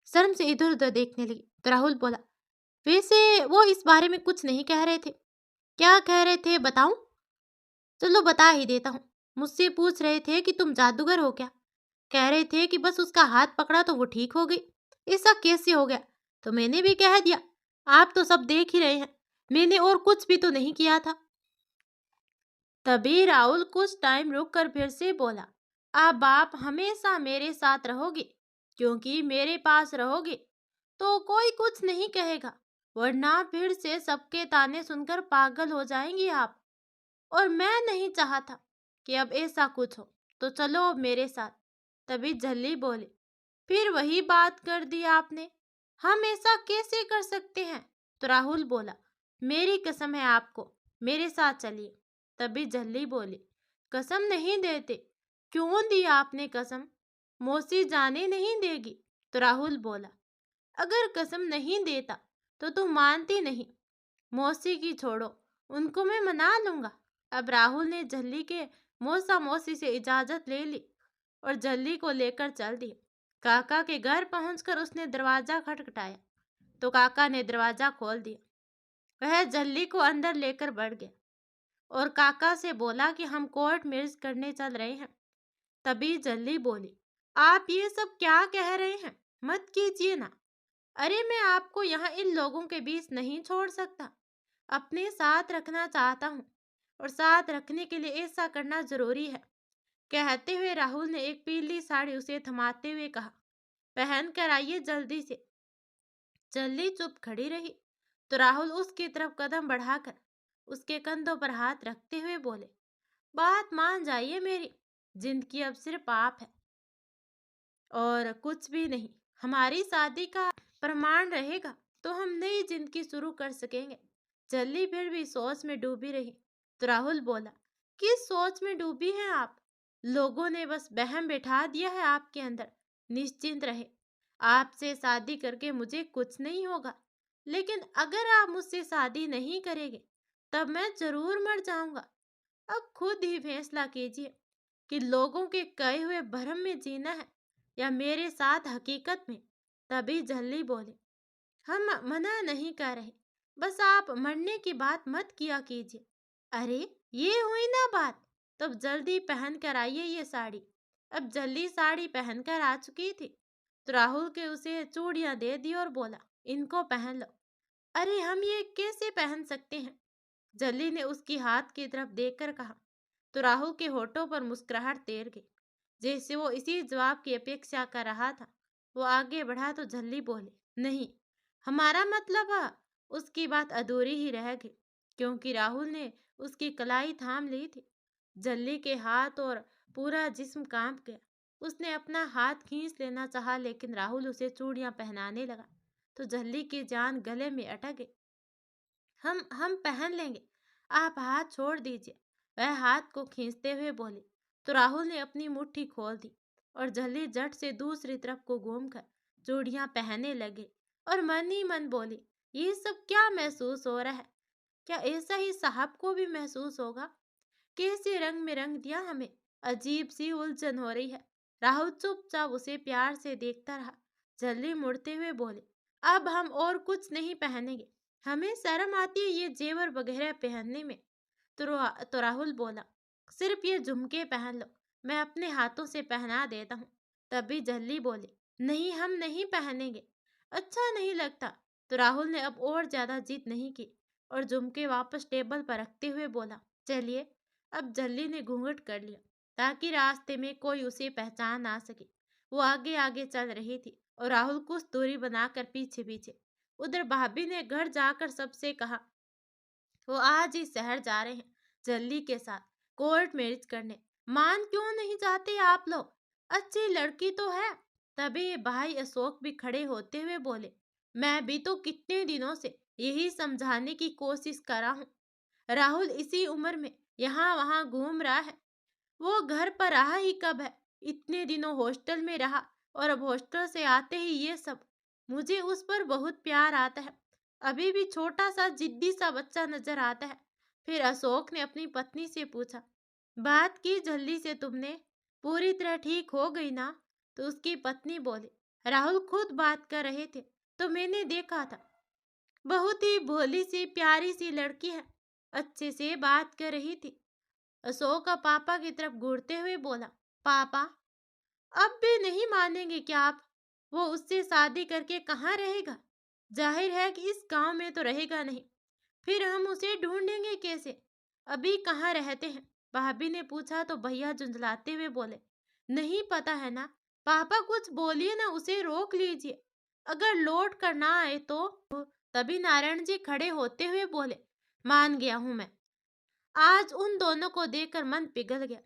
Speaker 1: शर्म से इधर उधर देखने लगी। तो राहुल बोला, वैसे वो इस बारे में कुछ नहीं कह रहे थे। क्या कह रहे थे बताऊं? चलो बता ही देता हूँ। मुझसे पूछ रहे थे कि तुम जादूगर हो क्या? कह रहे थे कि बस उसका हाथ पकड़ा तो वो ठीक हो गई। ऐसा कैसे हो गया? तो मैंने भी कह दिया, आप तो सब देख ही रहे हैं, मैंने और कुछ भी तो नहीं किया था। तभी राहुल कुछ टाइम रुक कर फिर से बोला, अब आप हमेशा मेरे साथ रहोगे, क्योंकि मेरे पास रहोगे तो कोई कुछ नहीं कहेगा, वरना फिर से सबके ताने सुनकर पागल हो जाएंगी आप। और मैं नहीं चाहता कि अब ऐसा कुछ हो, तो चलो अब मेरे साथ। तभी झल्ली बोले, फिर वही बात कर दी आपने, हम ऐसा कैसे कर सकते हैं? तो राहुल बोला, मेरी कसम है आपको, मेरे साथ चलिए। तभी झल्ली बोली, कसम नहीं देते। क्यों दी आपने कसम? मौसी जाने नहीं देगी। तो राहुल बोला, अगर कसम नहीं देता तो तुम मानती नहीं। मौसी की छोड़ो, उनको मैं मना लूंगा। अब राहुल ने झल्ली के मौसा मौसी से इजाजत ले ली और झल्ली को लेकर चल दिया। काका के घर पहुंचकर उसने दरवाजा खटखटाया तो काका ने दरवाजा खोल दिया। वह झल्ली को अंदर लेकर बढ़ गया और काका से बोला कि हम कोर्ट मैरिज करने चल रहे हैं। तभी झल्ली बोली, आप ये सब क्या कह रहे हैं? मत कीजिए ना। अरे मैं आपको यहाँ इन लोगों के बीच नहीं छोड़ सकता, अपने साथ रखना चाहता हूँ और साथ रखने के लिए ऐसा करना जरूरी है। कहते हुए राहुल ने एक पीली साड़ी उसे थमाते हुए कहा, पहन कर आइए जल्दी से। जल्दी चुप खड़ी रही तो राहुल उसकी तरफ कदम बढ़ाकर उसके कंधों पर हाथ रखते हुए बोले, बात मान जाइए मेरी, जिंदगी अब सिर्फ आप है और कुछ भी नहीं। हमारी शादी का प्रमाण रहेगा तो हम नई जिंदगी शुरू कर सकेंगे। जल्दी फिर भी सोच में डूबी रही तो राहुल बोला, किस सोच में डूबी हैं आप? लोगों ने बस वहम बैठा दिया है आपके अंदर। निश्चिंत रहे, आपसे शादी करके मुझे कुछ नहीं होगा, लेकिन अगर आप मुझसे शादी नहीं करेंगे तब मैं जरूर मर जाऊंगा। अब खुद ही फैसला कीजिए कि लोगों के कहे हुए भ्रम में जीना है या मेरे साथ हकीकत में। तभी झल्ली बोले, हम मना नहीं कर रहे, बस आप मरने की बात मत किया कीजिए। अरे ये हुई ना बात, तब जल्दी पहन कर आइए ये साड़ी। अब जल्दी साड़ी पहनकर आ चुकी थी तो राहुल के उसे चूड़ियां दे दी और बोला, इनको पहन लो। अरे हम ये कैसे पहन सकते हैं? जल्दी ने उसकी हाथ की तरफ देखकर कहा तो राहुल के होठों पर मुस्कुराहट तैर गई, जैसे वो इसी जवाब की अपेक्षा कर रहा था। वो आगे बढ़ा तो झल्ली बोले, नहीं, हमारा मतलब है। उसकी बात अधूरी ही रह गई क्योंकि राहुल ने उसकी कलाई थाम ली थी। झल्ली के हाथ और पूरा जिस्म कांप गया। उसने अपना हाथ खींच लेना चाहा लेकिन राहुल उसे चूड़ियां पहनाने लगा तो झल्ली की जान गले में अटक गई। हम पहन लेंगे, आप हाथ छोड़ दीजिए, वह हाथ को खींचते हुए बोली। तो राहुल ने अपनी मुट्ठी खोल दी और झल्ली झट से दूसरी तरफ को घूमकर चूड़ियां पहनने लगे और मन ही मन बोली, ये सब क्या महसूस हो रहा है? क्या ऐसा ही साहब को भी महसूस होगा? कैसे रंग में रंग दिया हमें, अजीब सी उलझन हो रही है। राहुल चुपचाप उसे प्यार से देखता रहा। जल्दी मुड़ते हुए बोले, अब हम और कुछ नहीं पहनेंगे, हमें शर्म आती है ये जेवर वगैरह पहनने में। तो राहुल बोला, सिर्फ ये झुमके पहन लो, मैं अपने हाथों से पहना देता हूँ। तभी जल्दी बोले, नहीं, हम नहीं पहनेंगे। अच्छा नहीं लगता। तो राहुल ने अब और ज्यादा जिद नहीं की और झुमके वापस टेबल पर रखते हुए बोला, चलिए। अब जल्ली ने घूंघट कर लिया ताकि रास्ते में कोई उसे पहचान ना सके। वो आगे आगे चल रही थी और राहुल कुछ दूरी बनाकर पीछे पीछे। उधर भाभी ने घर जाकर सबसे कहा, वो आज ही शहर जा रहे हैं जल्दी के साथ कोर्ट मैरिज करने। मान क्यों नहीं जाते आप लोग? अच्छी लड़की तो है। तभी भाई अशोक भी खड़े होते हुए बोले, मैं भी तो कितने दिनों से यही समझाने की कोशिश कर रहा हूँ। राहुल इसी उम्र में यहाँ वहाँ घूम रहा है। वो घर पर रहा ही कब है? इतने दिनों हॉस्टल में रहा और अब हॉस्टल से आते ही ये सब। मुझे उस पर बहुत प्यार आता है। अभी भी छोटा सा जिद्दी सा बच्चा नजर आता है। फिर अशोक ने अपनी पत्नी से पूछा, बात की जल्दी से तुमने? पूरी तरह ठीक हो गई ना? तो उसकी पत्नी बोली, राहुल खुद बात कर रहे थे तो मैंने देखा था। बहुत ही भोली सी प्यारी सी लड़की है। अच्छे से बात कर रही थी। अशोक का पापा की तरफ घूरते हुए बोला, पापा अब भी नहीं मानेंगे क्या आप? वो उससे शादी करके कहाँ रहेगा? जाहिर है कि इस गांव में तो रहेगा नहीं। फिर हम उसे ढूंढेंगे कैसे? अभी कहाँ रहते हैं? भाभी ने पूछा तो भैया झुंझलाते हुए बोले, नहीं पता है ना। पापा कुछ बोलिए ना, उसे रोक लीजिए। अगर लौट कर ना आए तो? तभी नारायण जी खड़े होते हुए बोले, मान गया हूं मैं। आज उन दोनों को देखकर मन पिघल गया।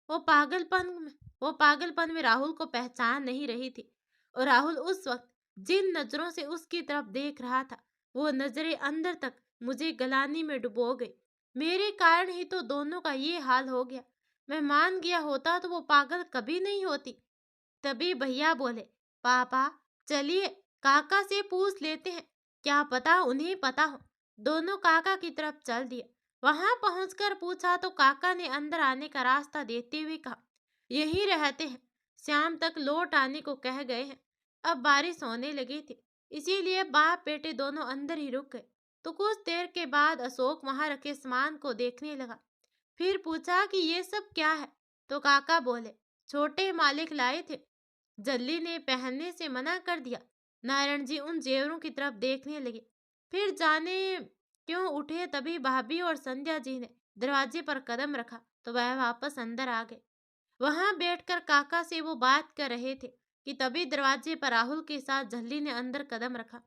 Speaker 1: वो पागलपन में वो पागलपन में राहुल को पहचान नहीं रही थी और राहुल उस वक्त जिन नजरों से उसकी तरफ देख रहा था, वो नजरें अंदर तक मुझे गलानी में डुबो गई। मेरे कारण ही तो दोनों का ये हाल हो गया। मैं मान गया होता तो वो पागल कभी नहीं होती। तभी भैया बोले, पापा चलिए काका से पूछ लेते हैं, क्या पता उन्हें पता हो। दोनों काका की तरफ चल दिए। वहां पहुंचकर पूछा तो काका ने अंदर आने का रास्ता देते हुए कहा, यही रहते हैं, शाम तक लौट आने को कह गए हैं। अब बारिश होने लगी थी, इसीलिए बाप बेटे दोनों अंदर ही रुक गए। तो कुछ देर के बाद अशोक वहां रखे सामान को देखने लगा। फिर पूछा कि ये सब क्या है? तो काका बोले, छोटे मालिक लाए थे, जल्ली ने पहनने से मना कर दिया। नारायण जी उन जेवरों की तरफ देखने लगे। फिर जाने क्यों उठे, तभी भाभी और संध्या जी ने दरवाजे पर कदम रखा तो वह वापस अंदर आ गए। वहां बैठकर काका से वो बात कर रहे थे कि तभी दरवाजे पर राहुल के साथ झल्ली ने अंदर कदम रखा।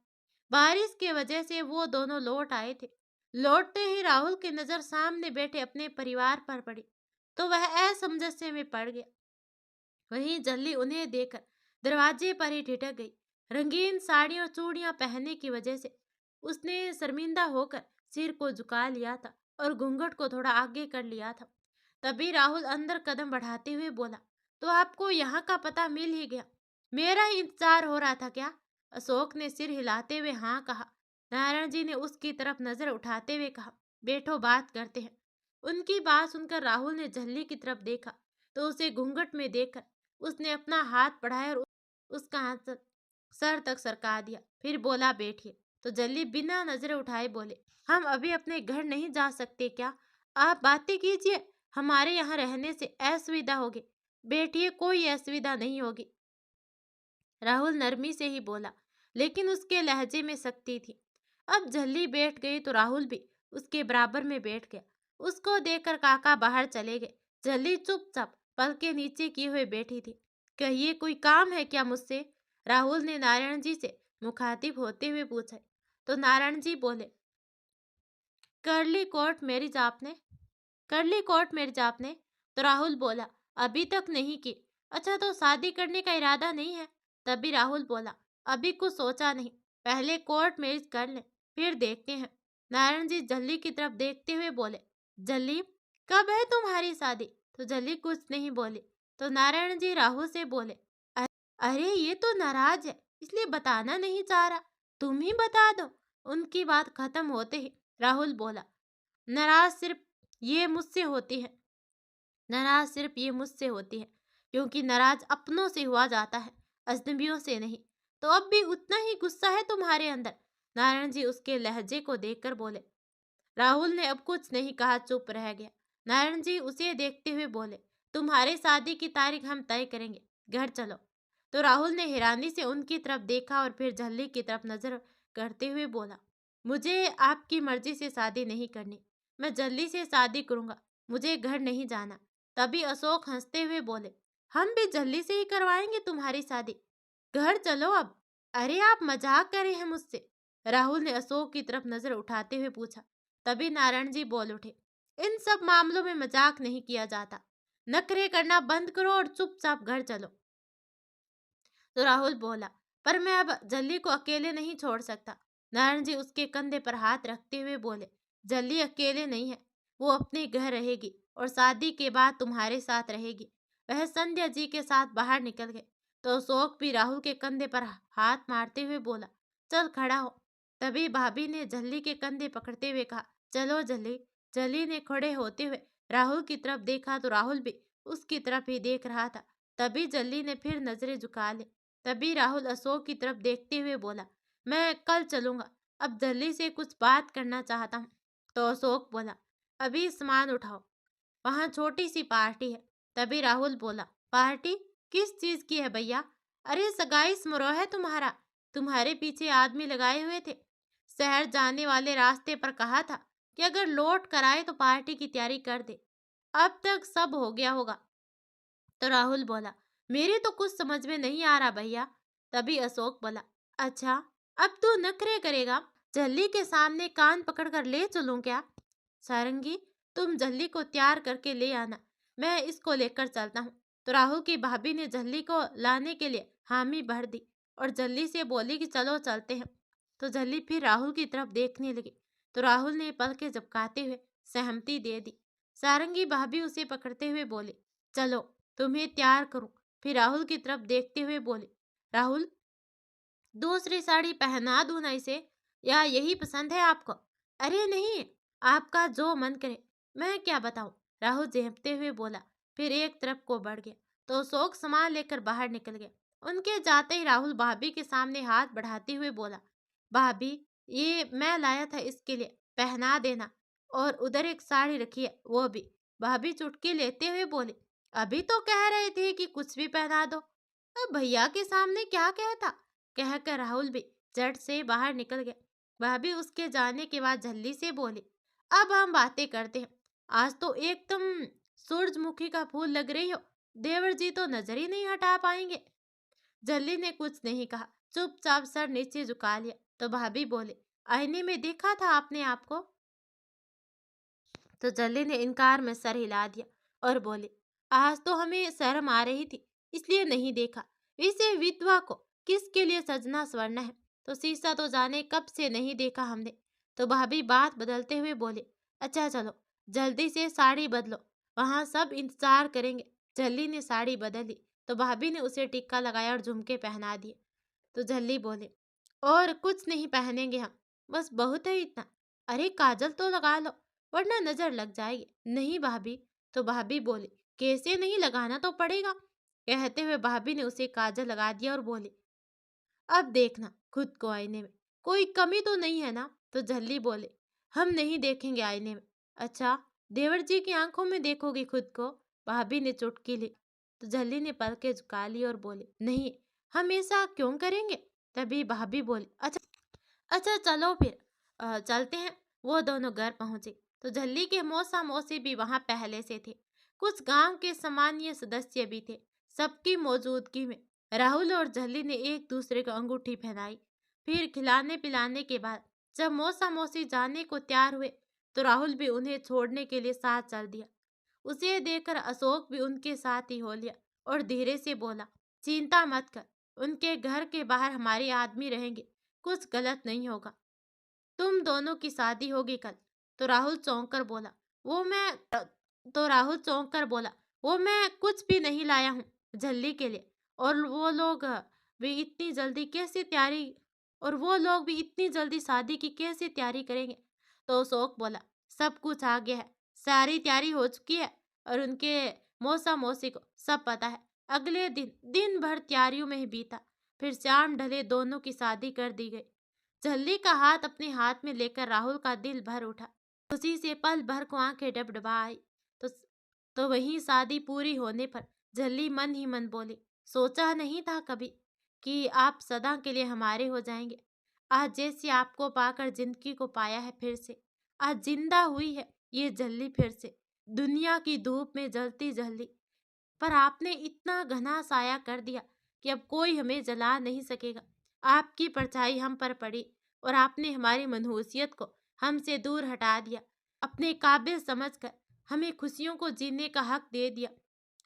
Speaker 1: बारिश की वजह से वो दोनों लौट आए थे। लौटते ही राहुल की नजर सामने बैठे अपने परिवार पर पड़ी तो वह असमंजस में पड़ गया। वहीं जल्ली उन्हें देखकर दरवाजे पर ही ठिठक गई। रंगीन साड़ी और चूड़ियां पहनने की वजह से उसने शर्मिंदा होकर सिर को झुका लिया था और घूंघट को थोड़ा आगे कर लिया था। तभी राहुल अंदर कदम बढ़ाते हुए बोला, तो आपको यहाँ का पता मिल ही गया? मेरा ही इंतजार हो रहा था क्या? अशोक ने सिर हिलाते हुए हाँ कहा। नारायण जी ने उसकी तरफ नजर उठाते हुए कहा, बैठो बात करते हैं। उनकी बात सुनकर राहुल ने झल्ली की तरफ देखा तो उसे घूंघट में देखकर उसने अपना हाथ बढ़ाया और उसका हाथ सर तक सरका दिया। फिर बोला, बैठिए। तो जल्ली बिना नजर उठाए बोले, हम अभी अपने घर नहीं जा सकते क्या? आप बातें कीजिए, हमारे यहाँ रहने से असुविधा होगी। बैठिए, कोई असुविधा नहीं होगी। राहुल नरमी से ही बोला, लेकिन उसके लहजे में सख्ती थी। अब झल्ली बैठ गई तो राहुल भी उसके बराबर में बैठ गया। उसको देखकर काका बाहर चले गए। झल्ली चुपचाप पल के नीचे किए हुए बैठी थी। कहिए, कोई काम है क्या मुझसे? राहुल ने नारायण जी से मुखातिब होते हुए पूछा। तो नारायण जी बोले, करली कोर्ट मैरिज आपने? करली कोर्ट मैरिज आपने? तो राहुल बोला, अभी तक नहीं की। अच्छा, तो शादी करने का इरादा नहीं है? तभी राहुल बोला, अभी कुछ सोचा नहीं, पहले कोर्ट मैरिज कर लें, फिर देखते हैं। नारायण जी जल्ली की तरफ देखते हुए बोले, जल्ली कब है तुम्हारी शादी? तो जल्ली कुछ नहीं बोली। तो नारायण जी राहुल से बोले, अरे ये तो नाराज है, इसलिए बताना नहीं चाह रहा, तुम ही बता दो। उनकी बात खत्म होते ही राहुल बोला, नाराज सिर्फ ये मुझसे होती है नाराज सिर्फ ये मुझसे होती है, क्योंकि नाराज अपनों से हुआ जाता है, अजनबियों से नहीं। तो अब भी उतना ही गुस्सा है तुम्हारे अंदर? नारायण जी उसके लहजे को देखकर बोले। राहुल ने अब कुछ नहीं कहा, चुप रह गया। नारायण जी उसे देखते हुए बोले, तुम्हारे शादी की तारीख हम तय करेंगे, घर चलो। तो राहुल ने हैरानी से उनकी तरफ देखा और फिर झल्ली की तरफ नजर करते हुए बोला, मुझे आपकी मर्जी से शादी नहीं करनी। मैं जल्दी से शादी करूंगा। मुझे घर नहीं जाना। तभी अशोक हंसते हुए बोले, हम भी जल्दी से ही करवाएंगे तुम्हारी शादी। घर चलो अब। अरे आप मजाक कर रहे हैं मुझसे? राहुल ने अशोक की तरफ नजर उठाते हुए पूछा। तभी नारायण जी बोल उठे, इन सब मामलों में मजाक नहीं किया जाता। नखरे करना बंद करो और चुपचाप घर चलो। तो राहुल बोला, पर मैं अब जल्ली को अकेले नहीं छोड़ सकता। नारायण जी उसके कंधे पर हाथ रखते हुए बोले, जल्ली अकेले नहीं है। वो अपने घर रहेगी और शादी के बाद तुम्हारे साथ रहेगी। वह संध्या जी के साथ बाहर निकल गए। तो अशोक भी राहुल के कंधे पर हाथ मारते हुए बोला, चल खड़ा हो। तभी भाभी ने जल्ली के कंधे पकड़ते हुए कहा, चलो जल्ली। जल्ली ने खड़े होते हुए राहुल की तरफ देखा तो राहुल भी उसकी तरफ ही देख रहा था। तभी जल्ली ने फिर नजरें झुका ली। तभी राहुल अशोक की तरफ देखते हुए बोला, मैं कल चलूंगा। अब जल्दी से कुछ बात करना चाहता हूँ। तो अशोक बोला, अभी सामान उठाओ, वहां छोटी सी पार्टी है। तभी राहुल बोला, पार्टी किस चीज की है भैया? अरे सगाई समारोह है तुम्हारा। तुम्हारे पीछे आदमी लगाए हुए थे। शहर जाने वाले रास्ते पर कहा था कि अगर लौट कर आए तो पार्टी की तैयारी कर दे। अब तक सब हो गया होगा। तो राहुल बोला, मेरे तो कुछ समझ में नहीं आ रहा भैया। तभी अशोक बोला, अच्छा अब तू नखरे करेगा? जल्ली के सामने कान पकड़कर ले चलूं क्या? सारंगी, तुम जल्ली को तैयार करके ले आना। मैं इसको लेकर चलता हूँ। तो राहुल की भाभी ने जल्ली को लाने के लिए हामी भर दी और जल्ली से बोली कि चलो चलते हैं। तो जल्ली फिर राहुल की तरफ देखने लगी। तो राहुल ने पलकें झपकाते हुए सहमति दे दी। सारंगी भाभी उसे पकड़ते हुए बोले, चलो तुम्हें तैयार करूं। फिर राहुल की तरफ देखते हुए बोले, राहुल दूसरी साड़ी पहना दूं ना इसे, या यही पसंद है आपको? अरे नहीं, आपका जो मन करे। मैं क्या बताऊं? राहुल झेपते हुए बोला। फिर एक तरफ को बढ़ गया तो अशोक सामान लेकर बाहर निकल गया। उनके जाते ही राहुल भाभी के सामने हाथ बढ़ाते हुए बोला, भाभी ये मैं लाया था, इसके लिए पहना देना। और उधर एक साड़ी रखी है, वो भी। भाभी चुटकी लेते हुए बोली, अभी तो कह रहे थे कि कुछ भी पहना दो। अब भैया के सामने क्या कहता? कहकर राहुल भी झट से बाहर निकल गया। भाभी उसके जाने के बाद जल्दी से बोली, अब हम बातें करते हैं। आज तो एकदम सूरजमुखी का फूल लग रही हो। देवर जी तो नजर ही नहीं हटा पाएंगे। जल्दी ने कुछ नहीं कहा, चुपचाप सर नीचे झुका लिया। तो भाभी बोले, आईने में देखा था आपने आपको? तो जल्दी ने इनकार में सर हिला दिया और बोले, आज तो हमें शर्म आ रही थी, इसलिए नहीं देखा। इसे विधवा को किसके लिए सजना स्वरना है? तो शीशा तो जाने कब से नहीं देखा हमने। तो भाभी बात बदलते हुए बोले, अच्छा चलो जल्दी से साड़ी बदलो, वहां सब इंतजार करेंगे। जल्दी ने साड़ी बदल ली। तो भाभी ने उसे टिक्का लगाया और झुमके पहना दिए। तो जल्दी बोले, और कुछ नहीं पहनेंगे हम, बस बहुत है इतना। अरे काजल तो लगा लो, वरना नजर लग जाएगी। नहीं भाभी। तो भाभी बोली, कैसे नहीं, लगाना तो पड़ेगा। कहते हुए भाभी ने उसे काजल लगा दिया और बोली, अब देखना खुद को आईने में, कोई कमी तो नहीं है ना? तो झल्ली बोले, हम नहीं देखेंगे आईने में। अच्छा, देवर जी की आंखों में देखोगी खुद को? भाभी ने चुटकी ली। तो झल्ली ने पलके झुका ली और बोली, नहीं, हम ऐसा क्यों करेंगे? तभी भाभी बोली, अच्छा अच्छा चलो फिर चलते हैं। वो दोनों घर पहुंचे तो झल्ली के मौसा मौसी भी वहां पहले से थे। कुछ गांव के सामान्य सदस्य भी थे। सबकी मौजूदगी में राहुल और झल्ली ने एक दूसरे को अंगूठी पहनाई। फिर खिलाने पिलाने के बाद जब मौसा मौसी जाने को तैयार हुए तो राहुल भी उन्हें छोड़ने के लिए साथ चल दिया। उसे देखकर अशोक भी उनके साथ ही हो लिया और धीरे से बोला, चिंता मत कर, उनके घर के बाहर हमारे आदमी रहेंगे, कुछ गलत नहीं होगा। तुम दोनों की शादी होगी कल। तो राहुल चौंक कर बोला, वो मैं तो राहुल चौंक कर बोला, वो मैं कुछ भी नहीं लाया हूँ झल्ली के लिए। और वो लोग भी इतनी जल्दी कैसे तैयारी और वो लोग भी इतनी जल्दी शादी की कैसे तैयारी करेंगे? तो अशोक बोला, सब कुछ आ गया है, सारी तैयारी हो चुकी है और उनके मौसा मौसी को सब पता है। अगले दिन दिन भर तैयारियों में ही बीता। फिर शाम ढले दोनों की शादी कर दी गई। झल्ली का हाथ अपने हाथ में लेकर राहुल का दिल भर उठा। खुशी से पल भर को आंखें डबडबा आई। तो तो वहीं शादी पूरी होने पर झल्ली मन ही मन बोली, सोचा नहीं था कभी कि आप सदा के लिए हमारे हो जाएंगे। आज जैसे आपको पाकर जिंदगी को पाया है फिर से, आज जिंदा हुई है ये जल्दी फिर से, दुनिया की धूप में जलती जल्दी। पर आपने इतना घना साया कर दिया कि अब कोई हमें जला नहीं सकेगा। आपकी परछाई हम पर पड़ी और आपने हमारी मनहूसियत को हमसे दूर हटा दिया। अपने काबिल समझकर हमें खुशियों को जीने का हक दे दिया।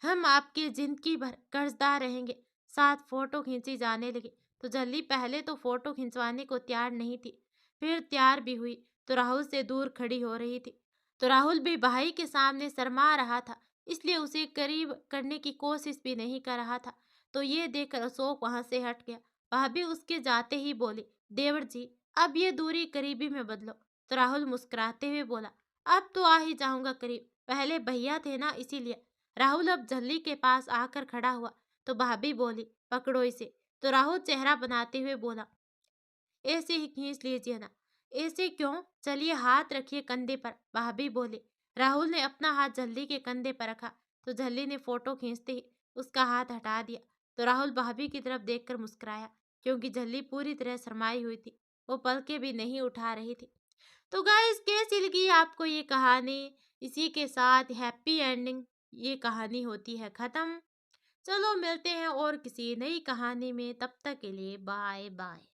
Speaker 1: हम आपके जिंदगी भर कर्जदार रहेंगे। साथ फोटो खींची जाने लगी तो जल्दी पहले तो फोटो खिंचवाने को तैयार नहीं थी, फिर तैयार भी हुई तो राहुल से दूर खड़ी हो रही थी। तो राहुल भी भाई के सामने शर्मा रहा था, इसलिए उसे करीब करने की कोशिश भी नहीं कर रहा था। तो ये देखकर अशोक वहां से हट गया। भाभी उसके जाते ही बोली, देवर जी अब ये दूरी करीबी में बदलो। तो राहुल मुस्कुराते हुए बोला, अब तो आ ही जाऊंगा करीब, पहले भैया थे ना इसीलिए। राहुल अब झल्ली के पास आकर खड़ा हुआ तो भाभी बोली, पकड़ो इसे। तो राहुल चेहरा बनाते हुए बोला, ऐसे ही खींच लीजिए ना। ऐसे क्यों, चलिए हाथ रखिए कंधे पर, भाभी बोली। राहुल ने अपना हाथ झल्ली के कंधे पर रखा तो झल्ली ने फोटो खींचते ही उसका हाथ हटा दिया। तो राहुल भाभी की तरफ देखकर मुस्कुराया, क्योंकि झल्ली पूरी तरह शर्माई हुई थी, वो पलके भी नहीं उठा रही थी। तो गाइस कैसी लगी आपको ये कहानी? इसी के साथ हैप्पी एंडिंग ये कहानी होती है खत्म। चलो मिलते हैं और किसी नई कहानी में, तब तक के लिए बाय बाय।